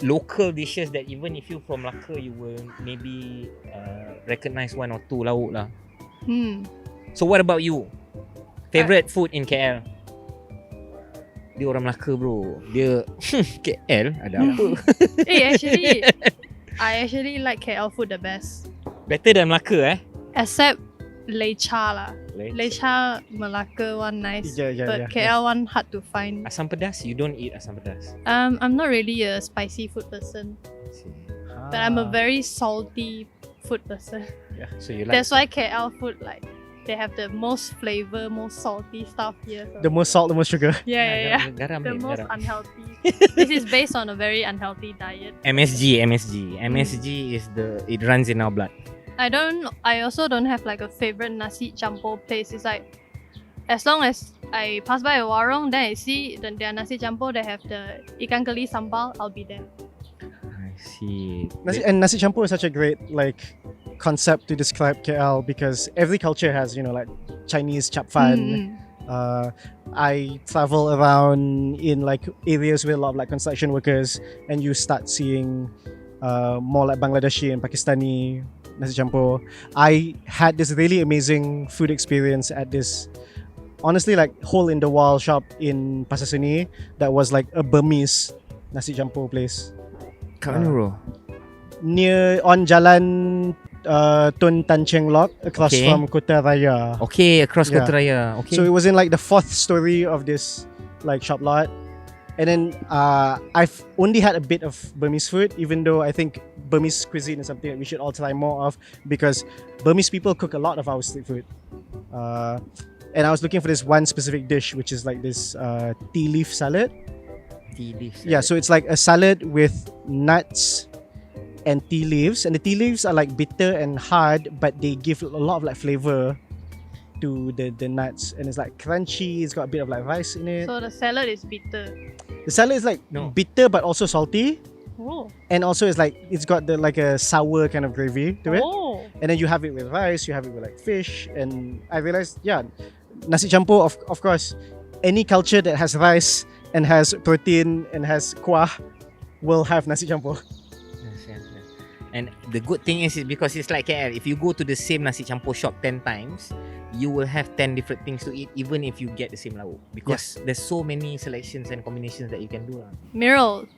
local dishes that even if you from Melaka, you will maybe recognize one or two lauk lah. So what about you? Favorite food in KL? Dia orang Melaka bro. Dia KL ada apa? actually, I actually like KL food the best. Better than Melaka Except Lecha lah. Lecha Melaka one nice, but KL one hard to find. Asam pedas? You don't eat asam pedas? I'm not really a spicy food person, but I'm a very salty food person. Yeah, so you like. That's why KL food like they have the most flavor, most salty stuff here. So. The most salt, the most sugar. Yeah. Garam The ni, most garam. unhealthy. This is based on a very unhealthy diet. MSG is it runs in our blood. I also don't have like a favorite nasi campur place. It's like as long as I pass by a warung, then I see their nasi campur, they have the ikan keli sambal, I'll be there. I see. And nasi campur is such a great like concept to describe KL because every culture has like Chinese chap fan, I travel around in like areas with a lot of like construction workers, and you start seeing more like Bangladeshi and Pakistani nasi campur. I had this really amazing food experience at this, honestly, like hole in the wall shop in Pasar Seni that was like a Burmese nasi campur place Kat mana bro? near on Jalan Tun Tan Cheng Lock across Okay. from Kota Raya. Okay, across Yeah. Kota Raya. Okay. So it was in like the 4th story of this like shop lot. And then I've only had a bit of Burmese food, even though I think Burmese cuisine is something that we should all try more of, because Burmese people cook a lot of our street food. And I was looking for this one specific dish, which is like this tea leaf salad. tea leaves. Yeah, so it's like a salad with nuts and tea leaves, and the tea leaves are like bitter and hard, but they give a lot of like flavor to the nuts, and it's like crunchy. It's got a bit of like rice in it. So the salad is bitter. The salad is like No. bitter but also salty, Oh. and also it's like it's got the like a sour kind of gravy to it. Oh. And then you have it with rice, you have it with like fish, and I realized, yeah, nasi campur, of course, any culture that has rice and has protein and has kuah will have nasi campur. Yes. And the good thing is because it's like KL, if you go to the same nasi campur shop 10 times, you will have 10 different things to eat, even if you get the same lauk, because there's so many selections and combinations that you can do. Amirul,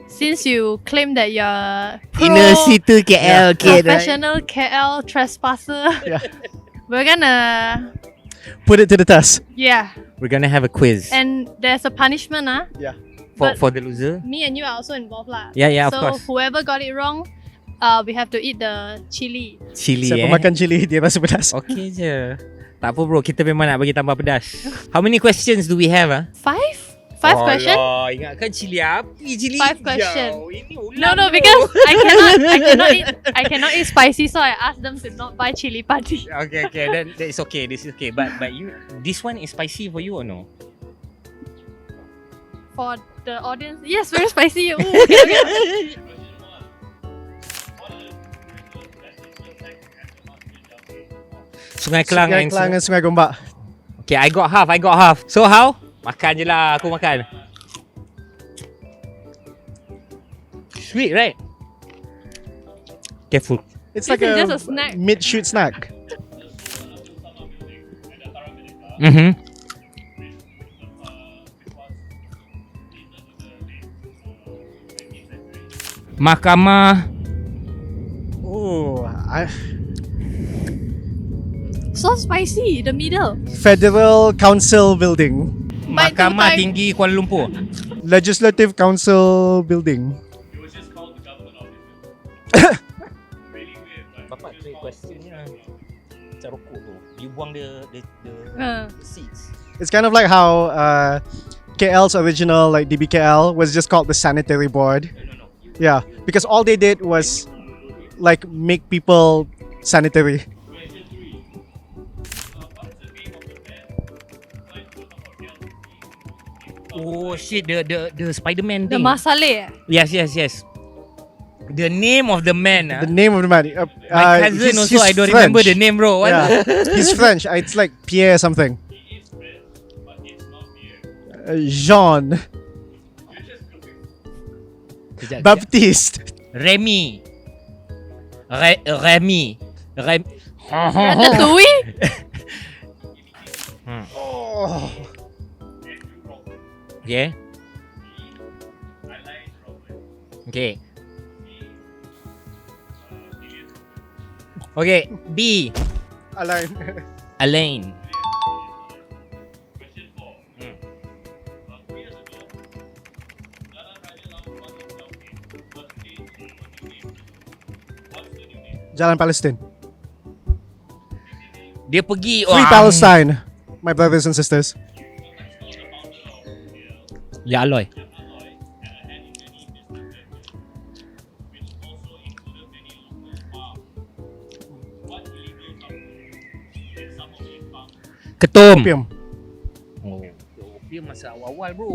since you claim that you're Inner city KL kid, right? professional KL trespasser, Yeah. we're gonna Put it to the test. We're gonna have a quiz and there's a punishment but- for the loser. me and you are also involved lah. Yeah, of so course. whoever got it wrong, we have to eat the chili. Chili Siapa makan cili, dia rasa pedas. Okay je. Tak apa bro, kita memang nak bagi tambah pedas. How many questions do we have? Five question? Ingatkan cili api, cili 5 hijau. question. Ini ulang No, bro. because I cannot eat spicy, so I asked them to not buy chili padi. Okay, then it's okay. This is okay. But you, this one is spicy for you or no? For the audience, yes, very spicy. Ooh, okay. Sungai Kelang Sungai Kelang dan Sungai Gombak. Okay, I got half. So how? Makan je lah, aku makan. Sweet, right? Careful. It's This like is a, just a snack. mid-shoot snack. Mahkamah Oh, So spicy, the middle. Federal Council Building. Mahkamah Tinggi Kuala Lumpur. Legislative Council Building. Bapak trade questionnya macam rokok tu. You buang the seeds. It's kind of like how KL's original like DBKL was just called the Sanitary Board. Yeah, because all they did was like make people sanitary. Oh shit, the Spider-Man The thing. Masalah. Yes. The name of the man. The name of the man. My cousin also, he's I don't French. remember the name, bro. What? Yeah, he's French. It's like Pierre something. Jean Kejap. Baptiste. Remy. Remy. Ratatouille. Oh. Okay. Okay. Okay. B. Alain. Alain. Jalan Palestine. Dia pergi Free Palestine, my brothers and sisters. Ya Aloy. Ketum. Opium. Oh, opium masa awal-awal bro.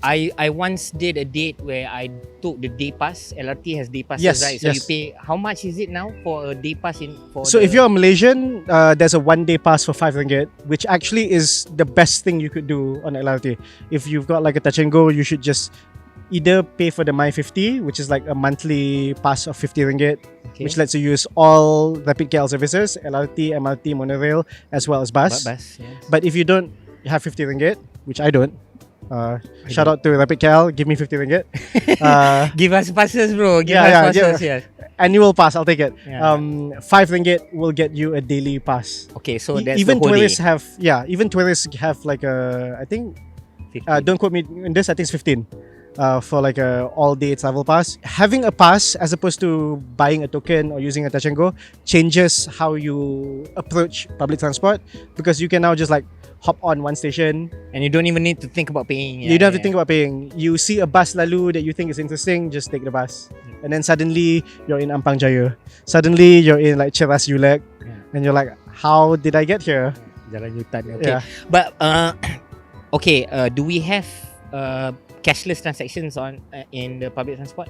I once did a date where I took the day pass. LRT has day passes, Yes, right? So you yes. pay, how much is it now for a day pass in for So the, if you're a Malaysian, there's a 1 day pass for 5 ringgit, which actually is the best thing you could do on LRT. If you've got like a touch and go, you should just either pay for the My 50, which is like a monthly pass of 50 ringgit, okay. which lets you use all rapid KL services, LRT, MRT, monorail, as well as bus. Bus, yes. But if you don't have 50 ringgit, which I don't, shout don't. out to Rapid KL, give me 50 ringgit. Give us passes, bro. Give Yeah, us yeah, passes, yes. Annual pass, I'll take it. Yeah. 5 ringgit will get you a daily pass. Okay, so that's Even the whole tourists day. have, even tourists have like a, I think, 50. don't quote me on this, I think it's 15 for like a all day travel pass. Having a pass as opposed to buying a token or using a touch and go changes how you approach public transport, because you can now just like hop on one station. And you don't even need to think about paying. You don't have to think about paying. You see a bus lalu that you think is interesting, just take the bus. And then suddenly you're in Ampang Jaya. Suddenly you're in like Cheras Ulek. Yeah. And you're like, how did I get here? Jalan Yutan. Okay. Yeah. But okay, do we have cashless transactions on in the public transport?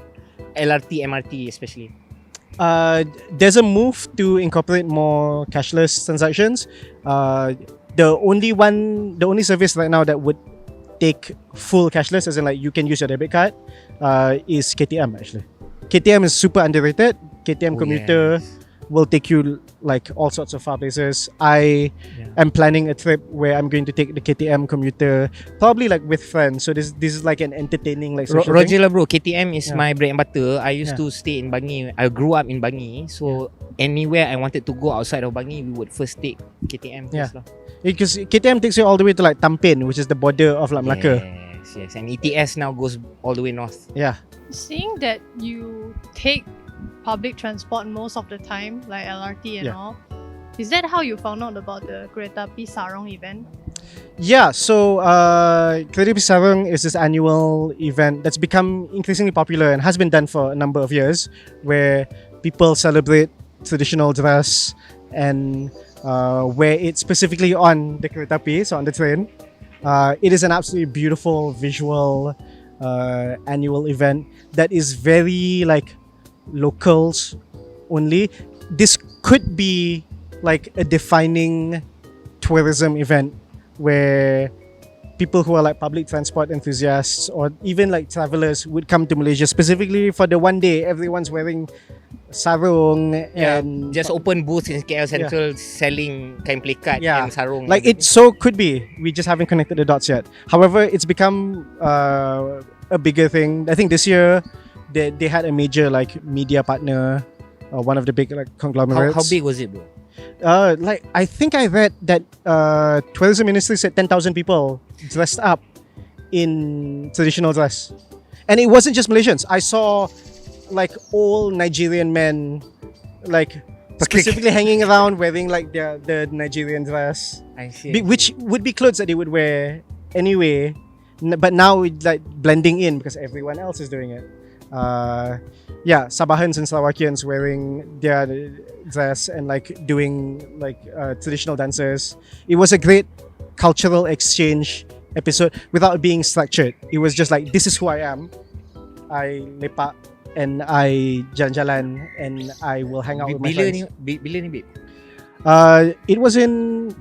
LRT, MRT especially. There's a move to incorporate more cashless transactions. The only service right now that would take full cashless, as in like you can use your debit card, is KTM actually. KTM is super underrated. KTM commuter will take you like all sorts of far places. I am planning a trip where I'm going to take the KTM commuter, probably like with friends. So this is like an entertaining like social Roger thing. lah bro, KTM is Yeah. my bread and butter. I used Yeah. to stay in Bangi. I grew up in Bangi. So anywhere I wanted to go outside of Bangi, we would first take KTM first lah. Because KTM takes you all the way to like Tampin, which is the border of like Melaka. Yes. And ETS now goes all the way north. Yeah. Seeing that you take public transport most of the time, like LRT and Yeah. all, is that how you found out about the Kereta Api Sarong event? Yeah, so Kereta Api Sarong is this annual event that's become increasingly popular and has been done for a number of years, where people celebrate traditional dress and wear it specifically on the Kereta Api, so on the train. It is an absolutely beautiful visual annual event that is very like locals only. This could be like a defining tourism event where people who are like public transport enthusiasts or even like travelers would come to Malaysia specifically for the 1 day. Everyone's wearing sarung and Just open booths in KL Central selling kain pelikat Yeah. and sarung. like it so could be. We just haven't connected the dots yet. However, it's become a bigger thing. I think this year they had a major like media partner, one of the big like conglomerates. How big was it, bro? Like I think I read that tourism ministry said 10,000 people dressed up in traditional dress, and it wasn't just Malaysians. I saw like old Nigerian men, like specifically hanging around wearing like the Nigerian dress, I see. which would be clothes that they would wear anyway, but now it's like blending in because everyone else is doing it. Sabahans and Slovakians wearing their dress and like doing like traditional dances. It was a great cultural exchange episode without being structured. It was just like, this is who I am. I lepak and I jalan-jalan and I will hang out with my friends. Bila ni, babe? It was in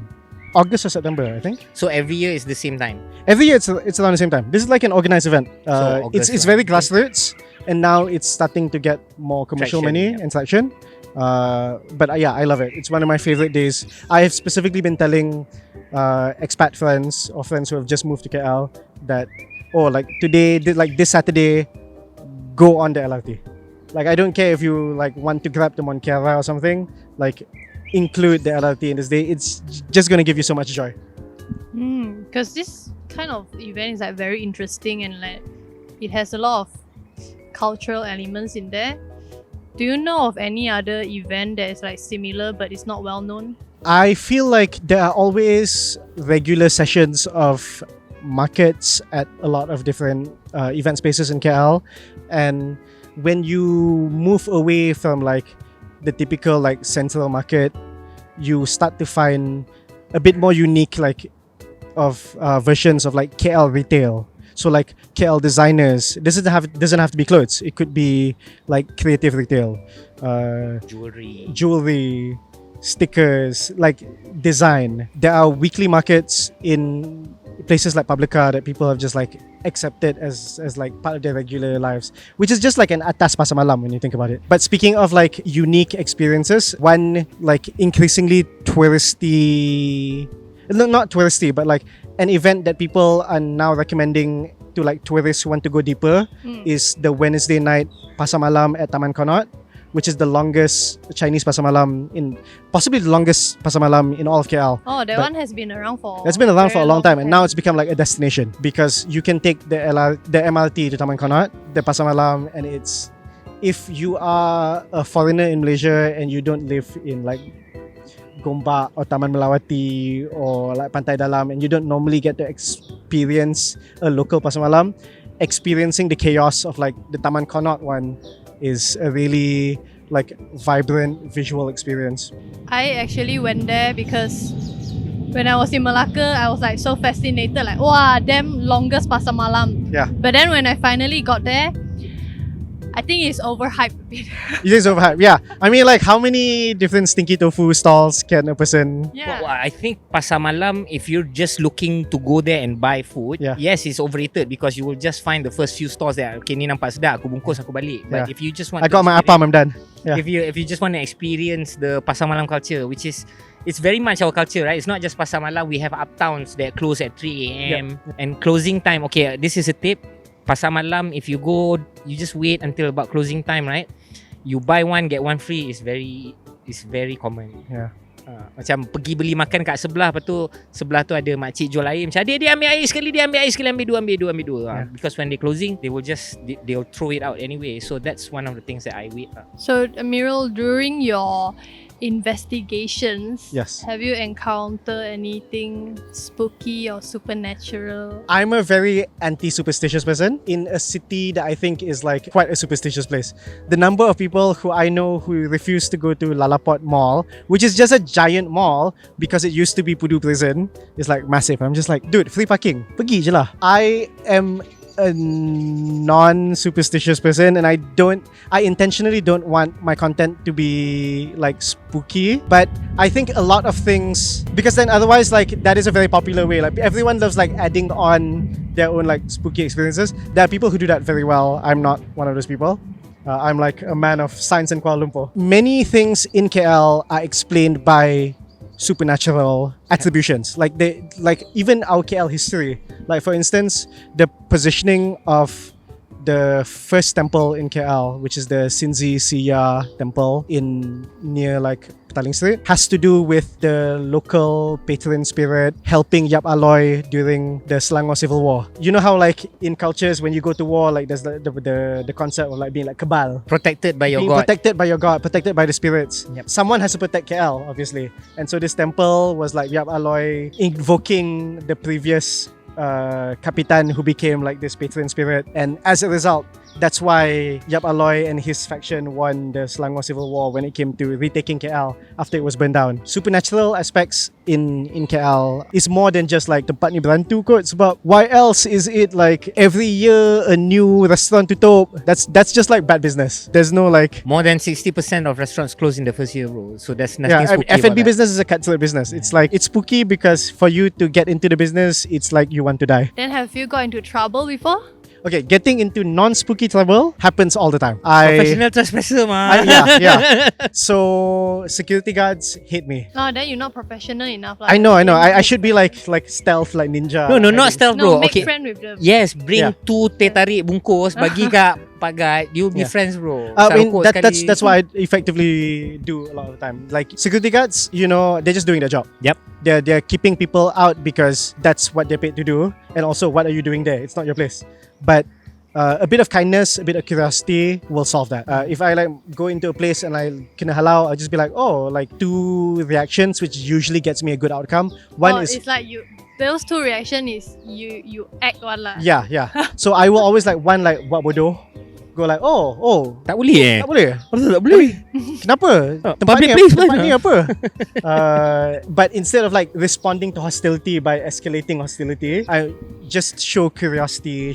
August or September, I think. So every year is the same time. Every year it's around the same time. This is like an organized event. So August It's lah. very grassroots, and now it's starting to get more commercial Traction, money yeah. and traction. But I love it. It's one of my favorite days. I have specifically been telling expat friends or friends who have just moved to KL that like today, like this Saturday, go on the LRT. Like I don't care if you like want to grab the Monkiara or something. Like include the LRT in this day. It's just gonna give you so much joy. Because this kind of event is like very interesting and like it has a lot of cultural elements in there. Do you know of any other event that is like similar but it's not well known? I feel like there are always regular sessions of markets at a lot of different event spaces in KL, and when you move away from like the typical like central market, you start to find a bit more unique like of versions of like KL retail. So like KL designers, doesn't have to be clothes. It could be like creative retail, jewelry, stickers, like design. There are weekly markets in places like Publica that people have just like accepted as like part of their regular lives, which is just like an atas pasar malam when you think about it. But speaking of like unique experiences, one like increasingly touristy, no, not touristy, but like an event that people are now recommending to like tourists who want to go deeper is the Wednesday night pasar malam at Taman Connaught, which is the longest Chinese pasar malam possibly the longest pasar malam in all of KL. Oh, that one has been around for. It's been around for a long time, and now it's become like a destination because you can take the MRT to Taman Connaught, the pasar malam, and it's, if you are a foreigner in Malaysia and you don't live in like Gombak or Taman Melawati or like Pantai Dalam, and you don't normally get to experience a local pasar malam, experiencing the chaos of like the Taman Connaught one is a really like vibrant visual experience. I actually went there because when I was in Malacca, I was like so fascinated, like wow, damn longest pasar malam. Yeah. But then when I finally got there, I think it's overhyped a bit. It is overhyped. Yeah. I mean, like, how many different stinky tofu stalls can a person? Yeah. Well, I think pasar malam, if you're just looking to go there and buy food, yes, it's overrated because you will just find the first few stores that okay, ni nampak sedap, aku bungkus, aku balik. But if you just want, I got my appam, I'm done. Yeah. If you just want to experience the pasar malam culture, which is, it's very much our culture, right? It's not just pasar malam. We have uptowns that close at 3 a.m. and closing time. Okay, this is a tip. Pasar malam, if you go, you just wait until about closing time, right? You buy one get one free is very common. Yeah. Macam pergi beli makan kat sebelah, lepas tu sebelah tu ada makcik jual air, macam dia ambil air sekali, ambil dua. Yeah. Because when they closing, they'll throw it out anyway. So that's one of the things that I wait. So Amirul, during your investigations, Yes. have you encountered anything spooky or supernatural? I'm a very anti-superstitious person in a city that I think is like quite a superstitious place. The number of people who I know who refuse to go to Lalaport Mall, which is just a giant mall because it used to be Pudu Prison, is like massive. I'm just like, dude, free parking. Pergi je lah. I am a non-superstitious person, and I intentionally don't want my content to be like spooky, but I think a lot of things, because then otherwise like that is a very popular way, like everyone loves like adding on their own like spooky experiences. There are people who do that very well. I'm not one of those people. I'm like a man of science in Kuala Lumpur. Many things in KL are explained by supernatural attributions, like even our KL history. Like for instance, the positioning of the first temple in KL, which is the Sinzi Siya temple near like Petaling Street, has to do with the local patron spirit helping Yap Aloy during the Selangor Civil War. You know how like in cultures when you go to war, like there's the concept of like being like Kabal, Protected by your being God. protected by your God, protected by the spirits. Yep. Someone has to protect KL, obviously. And so this temple was like Yap Aloy invoking the previous Kapitan who became like this patron spirit. And as a result, that's why Yap Aloy and his faction won the Selangor Civil War when it came to retaking KL after it was burned down. Supernatural aspects in KL is more than just like tempat ni berantu kot, sebab why else is it like every year a new restaurant tutup? That's just like bad business. There's no like More than 60% of restaurants close in the first year, bro. So there's nothing spooky F&B about that. business is a cutthroat business. It's like it's spooky because for you to get into the business, it's like you want to die. Then have you got into trouble before? Okay, getting into non-spooky trouble happens all the time. Professional trespasser, man. Yeah. So security guards hate me. No, then you're not professional enough. Like, I know. I should be like stealth, like ninja. No, not hiding. stealth, No, bro. make Okay. friend with them. Yes, bring Yeah. 2 teh tarik bungkus, bagi kat Pak Guard, you'll be Yeah. friends, bro. I mean Sarukut sekali. that's what I effectively do a lot of the time. Like security guards, you know, they're just doing their job. Yep. They're keeping people out because that's what they're paid to do. And also, what are you doing there? It's not your place. But a bit of kindness, a bit of curiosity will solve that. If I like go into a place and I kena halau, I'll just be like, oh, like 2 reactions, which usually gets me a good outcome. One is it's like you. Those 2 reaction is you act one lah. yeah. So I will always like one like what bodoh, go like, oh, Tak boleh tak boleh. Kenapa tak boleh? Kenapa? Public place tempat mana? ni apa? But instead of like responding to hostility by escalating hostility, I just show curiosity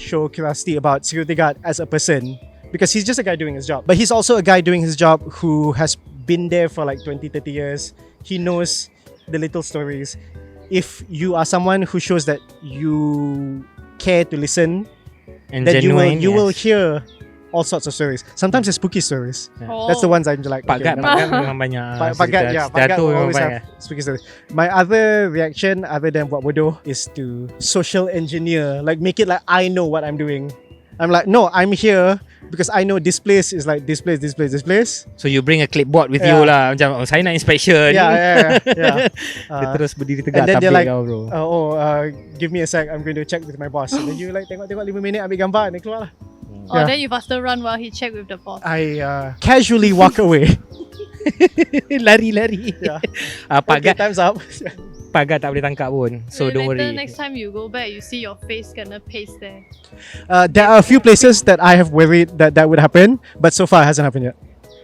about security guard as a person, because he's just a guy doing his job. But he's also a guy doing his job who has been there for like 20, 30 years. He knows the little stories. If you are someone who shows that you care to listen, And then genuine, you will yes. hear all sorts of stories. Sometimes they're spooky stories. Oh. That's the ones I'm like, Pak Gad okay, memang banyak Pak Gad, yeah, Pak Gad tu will memang always banyak. have spooky stories. My other reaction, other than buat bodoh, is to social engineer, like make it like I know what I'm doing. I'm like, no, I'm here because I know this place is like this place. So you bring a clipboard with Yeah. you lah. Macam saya nak inspection. Yeah. Dia terus berdiri tegak and then they're tablik like, kau bro. Give me a sec, I'm going to check with my boss. And then you like tengok 5 minit ambil gambar and then keluar lah. Oh, Yeah. then you faster run while he check with the boss. I casually walk away. Lari-lari. Yeah. Pak Okay, Gad time's up. Pak Gad tak boleh tangkap pun. So Then don't later, worry. next time you go back, you see your face gonna paste there. There are a few places that I have worried that would happen, but so far it hasn't happened yet.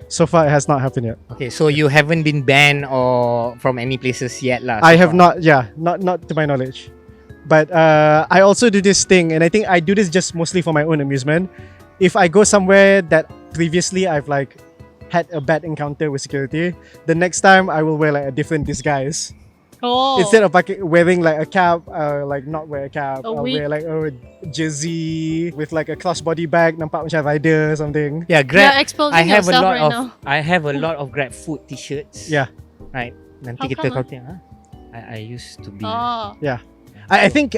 So far it has not happened yet. Okay, so you haven't been banned or from any places yet lah. I have not, not to my knowledge. But I also do this thing, and I think I do this just mostly for my own amusement. If I go somewhere that previously I've like had a bad encounter with security, the next time I will wear like a different disguise. Oh. Instead of wearing like a cap, like not wear a cap, A I'll wig. wear like a jersey with like a crossbody bag, nampak macam rider or something. Yeah, Grab. You're exposing I have a yourself lot right of now. I have a lot of Grab food t-shirts. Yeah. Right. Nanti How kita come, kau tengok. I used to be. Oh. I think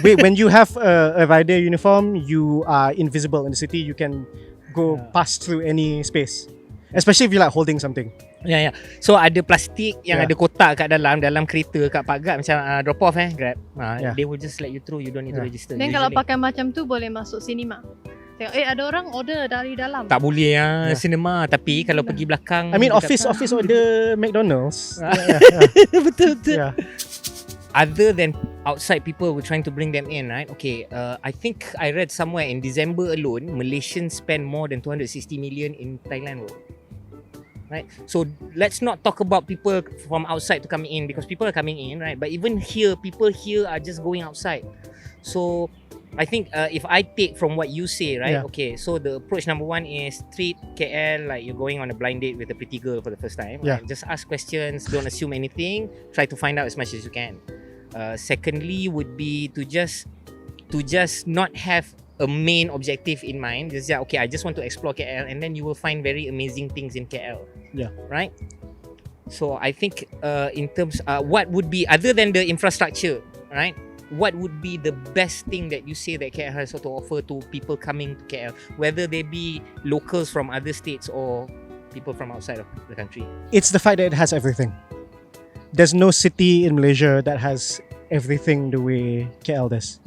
when you have a rider uniform, you are invisible in the city. You can go pass through any space, especially if you're like holding something. Ya. So ada plastik yang Yeah. ada kotak kat dalam kereta kat Pak Gad macam drop off Grab. Yeah. They will just let you through. You don't need to Yeah. register. Then kalau Usually. pakai macam tu boleh masuk cinema. Tengok, ada orang order dari dalam. tak boleh Yeah. cinema, tapi kalau pergi belakang I mean, dekat- office order McDonald's. betul. Yeah. Other than outside people were trying to bring them in, right? Okay, I think I read somewhere in December alone, Malaysians spend more than 260 million in Thailand. Right? So let's not talk about people from outside to coming in, because people are coming in, right? But even here, people here are just going outside. So I think if I take from what you say, right? Yeah. Okay, so the approach number one is treat KL like you're going on a blind date with a pretty girl for the first time. Yeah. Right? Just ask questions, don't assume anything, try to find out as much as you can. Secondly would be to just not have a main objective in mind. Just okay, I just want to explore KL, and then you will find very amazing things in KL. Yeah. Right. So I think in terms what would be, other than the infrastructure, right? What would be the best thing that you say that KL has to offer to people coming to KL, whether they be locals from other states or people from outside of the country? It's the fact that it has everything. There's no city in Malaysia that has everything the way KL does.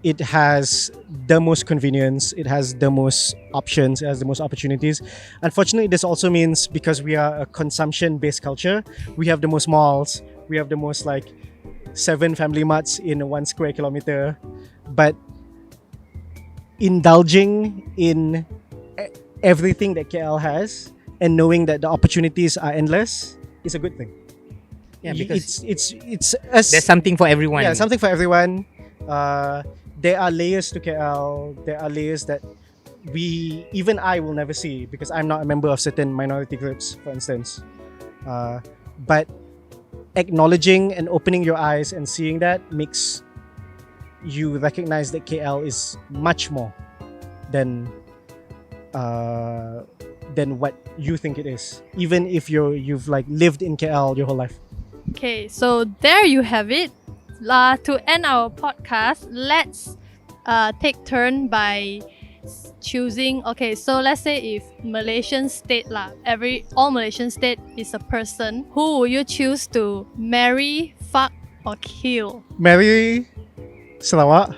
It has the most convenience, it has the most options, it has the most opportunities. Unfortunately, this also means because we are a consumption-based culture, we have the most malls, we have the most like 7 family marts in 1 square kilometer. But indulging in everything that KL has and knowing that the opportunities are endless is a good thing. Yeah, because it's there's something for everyone. yeah, something for everyone. There are layers to KL. There are layers that even I will never see because I'm not a member of certain minority groups, for instance. But acknowledging and opening your eyes and seeing that makes you recognize that KL is much more than what you think it is, even if you've like lived in KL your whole life. Okay, so there you have it. To end our podcast, let's take turn by choosing. Okay, so let's say if Malaysian state all Malaysian state is a person, who will you choose to marry, fuck, or kill? Mary Sarawak.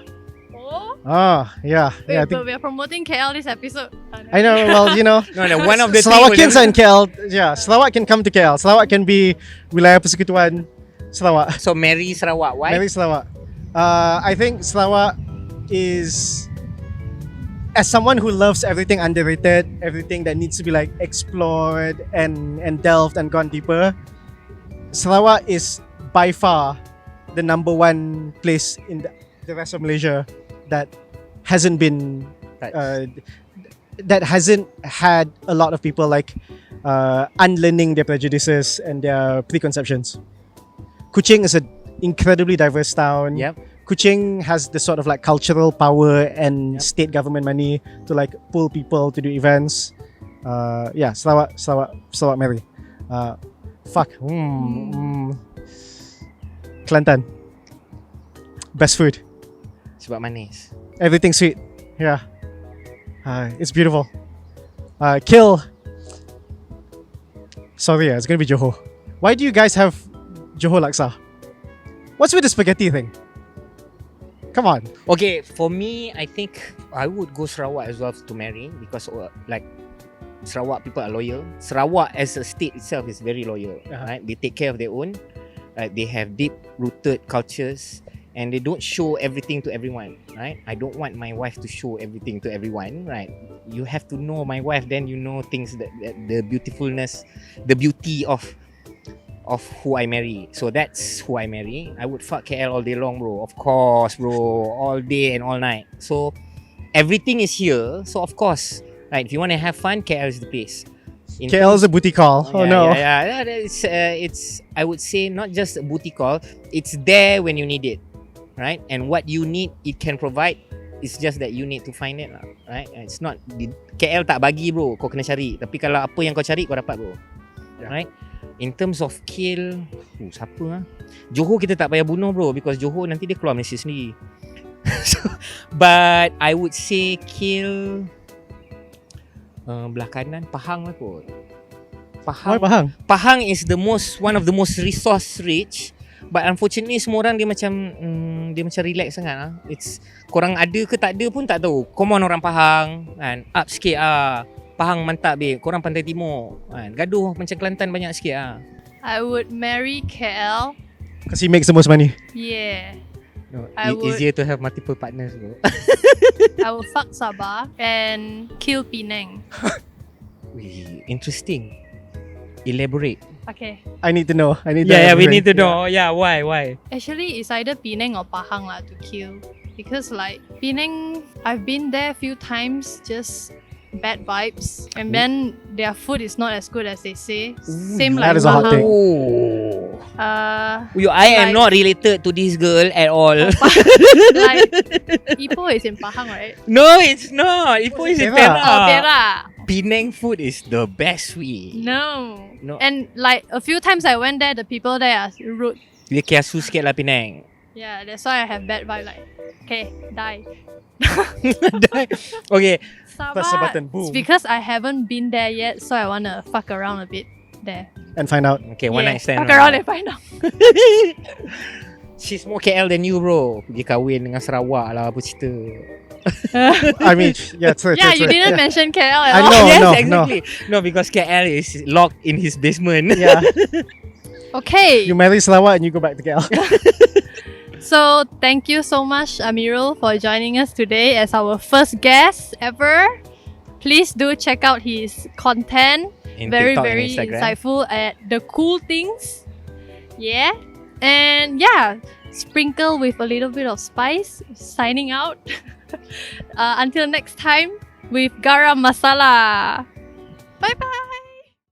Oh, Yeah. wait, I but think we are promoting KL this episode. I know. Well, you know, No, one of the Selawakians are in KL. Yeah, Sarawak can come to KL. Sarawak can be wilayah persekutuan Sarawak. So Mary Sarawak, why? Mary Sarawak. I think Sarawak is as someone who loves everything underrated, everything that needs to be like explored and delved and gone deeper, Sarawak is by far the number one place in the rest of Malaysia that hasn't been that hasn't had a lot of people like unlearning their prejudices and their preconceptions. Kuching is an incredibly diverse town. Yep. Kuching has the sort of like cultural power and state government money to like pull people to do events. Sarawak Mary. Kelantan. Best food. Sebab manis. Everything sweet. Yeah. It's beautiful. Kill. Sorry, it's gonna be Johor. Why do you guys have Johor Laksa? What's with the spaghetti thing? Come on. Okay, for me, I think I would go Sarawak as well to marry because like Sarawak people are loyal. Sarawak as a state itself is very loyal. Right? They take care of their own. Right? They have deep-rooted cultures and they don't show everything to everyone. Right? I don't want my wife to show everything to everyone. Right? You have to know my wife, then you know things that the beautifulness, the beauty of who I marry. So that's who I marry. I would fuck KL all day long, bro. Of course, bro. All day and all night. So everything is here. So of course, right, if you want to have fun, KL is the place. KL is a booty call. Yeah. It's I would say not just a booty call. It's there when you need it, right? And what you need, it can provide. It's just that you need to find it, right? It's not KL tak bagi, bro. Kau kena cari. Tapi kalau apa yang kau cari, kau dapat, bro. Right? In terms of kill, siapa Johor kita tak payah bunuh, bro, because Johor nanti dia keluar Malaysia sendiri. So, but I would say kill belah kanan Pahang lah kot. Why Pahang? Pahang is one of the most resource rich, but unfortunately semua orang dia macam relax sangat lah. It's korang ada ke tak ada pun tak tahu. Come on orang Pahang kan, up sikit Pahang mantap babe, korang Pantai Timur kan, gaduh macam Kelantan banyak sikit I would marry KL. Because he makes the most money. Yeah. No, it's easier to have multiple partners, bro. I will fuck Sabah and kill Penang. Interesting. Elaborate. Okay. I need to know. We need to know. Yeah, why? Actually, it's either Penang or Pahang lah to kill. Because like Penang, I've been there a few times, just bad vibes, and then their food is not as good as they say. Same like that is a hot Pahang. I am not related to this girl at all. Like Ipoh is in Pahang, right? No, it's not. Ipoh is in Perak. Oh, Perak. Penang food is the best sweet. No. And like a few times I went there, the people there are rude. Dia kiasu sikit lah Penang. Yeah, that's why I have bad vibe. Like, okay, die. Okay. Press the button, boom. It's because I haven't been there yet, so I wanna fuck around a bit there. And find out. Okay, one night stand. Fuck around and find out. She's more KL than you, bro. Pergi kahwin dengan Sarawak lah, apa cerita. I mean, yeah, true. You didn't mention KL at I all. know. Yes, no, exactly. No, because KL is locked in his basement. Yeah. Okay. You marry Sarawak and you go back to KL. So thank you so much, Amirul, for joining us today as our first guest ever. Please do check out his content. In Very, TikTok very and Instagram. insightful at thekulthings. Yeah. And yeah, sprinkle with a little bit of spice. Signing out. Until next time with Garam Masalah.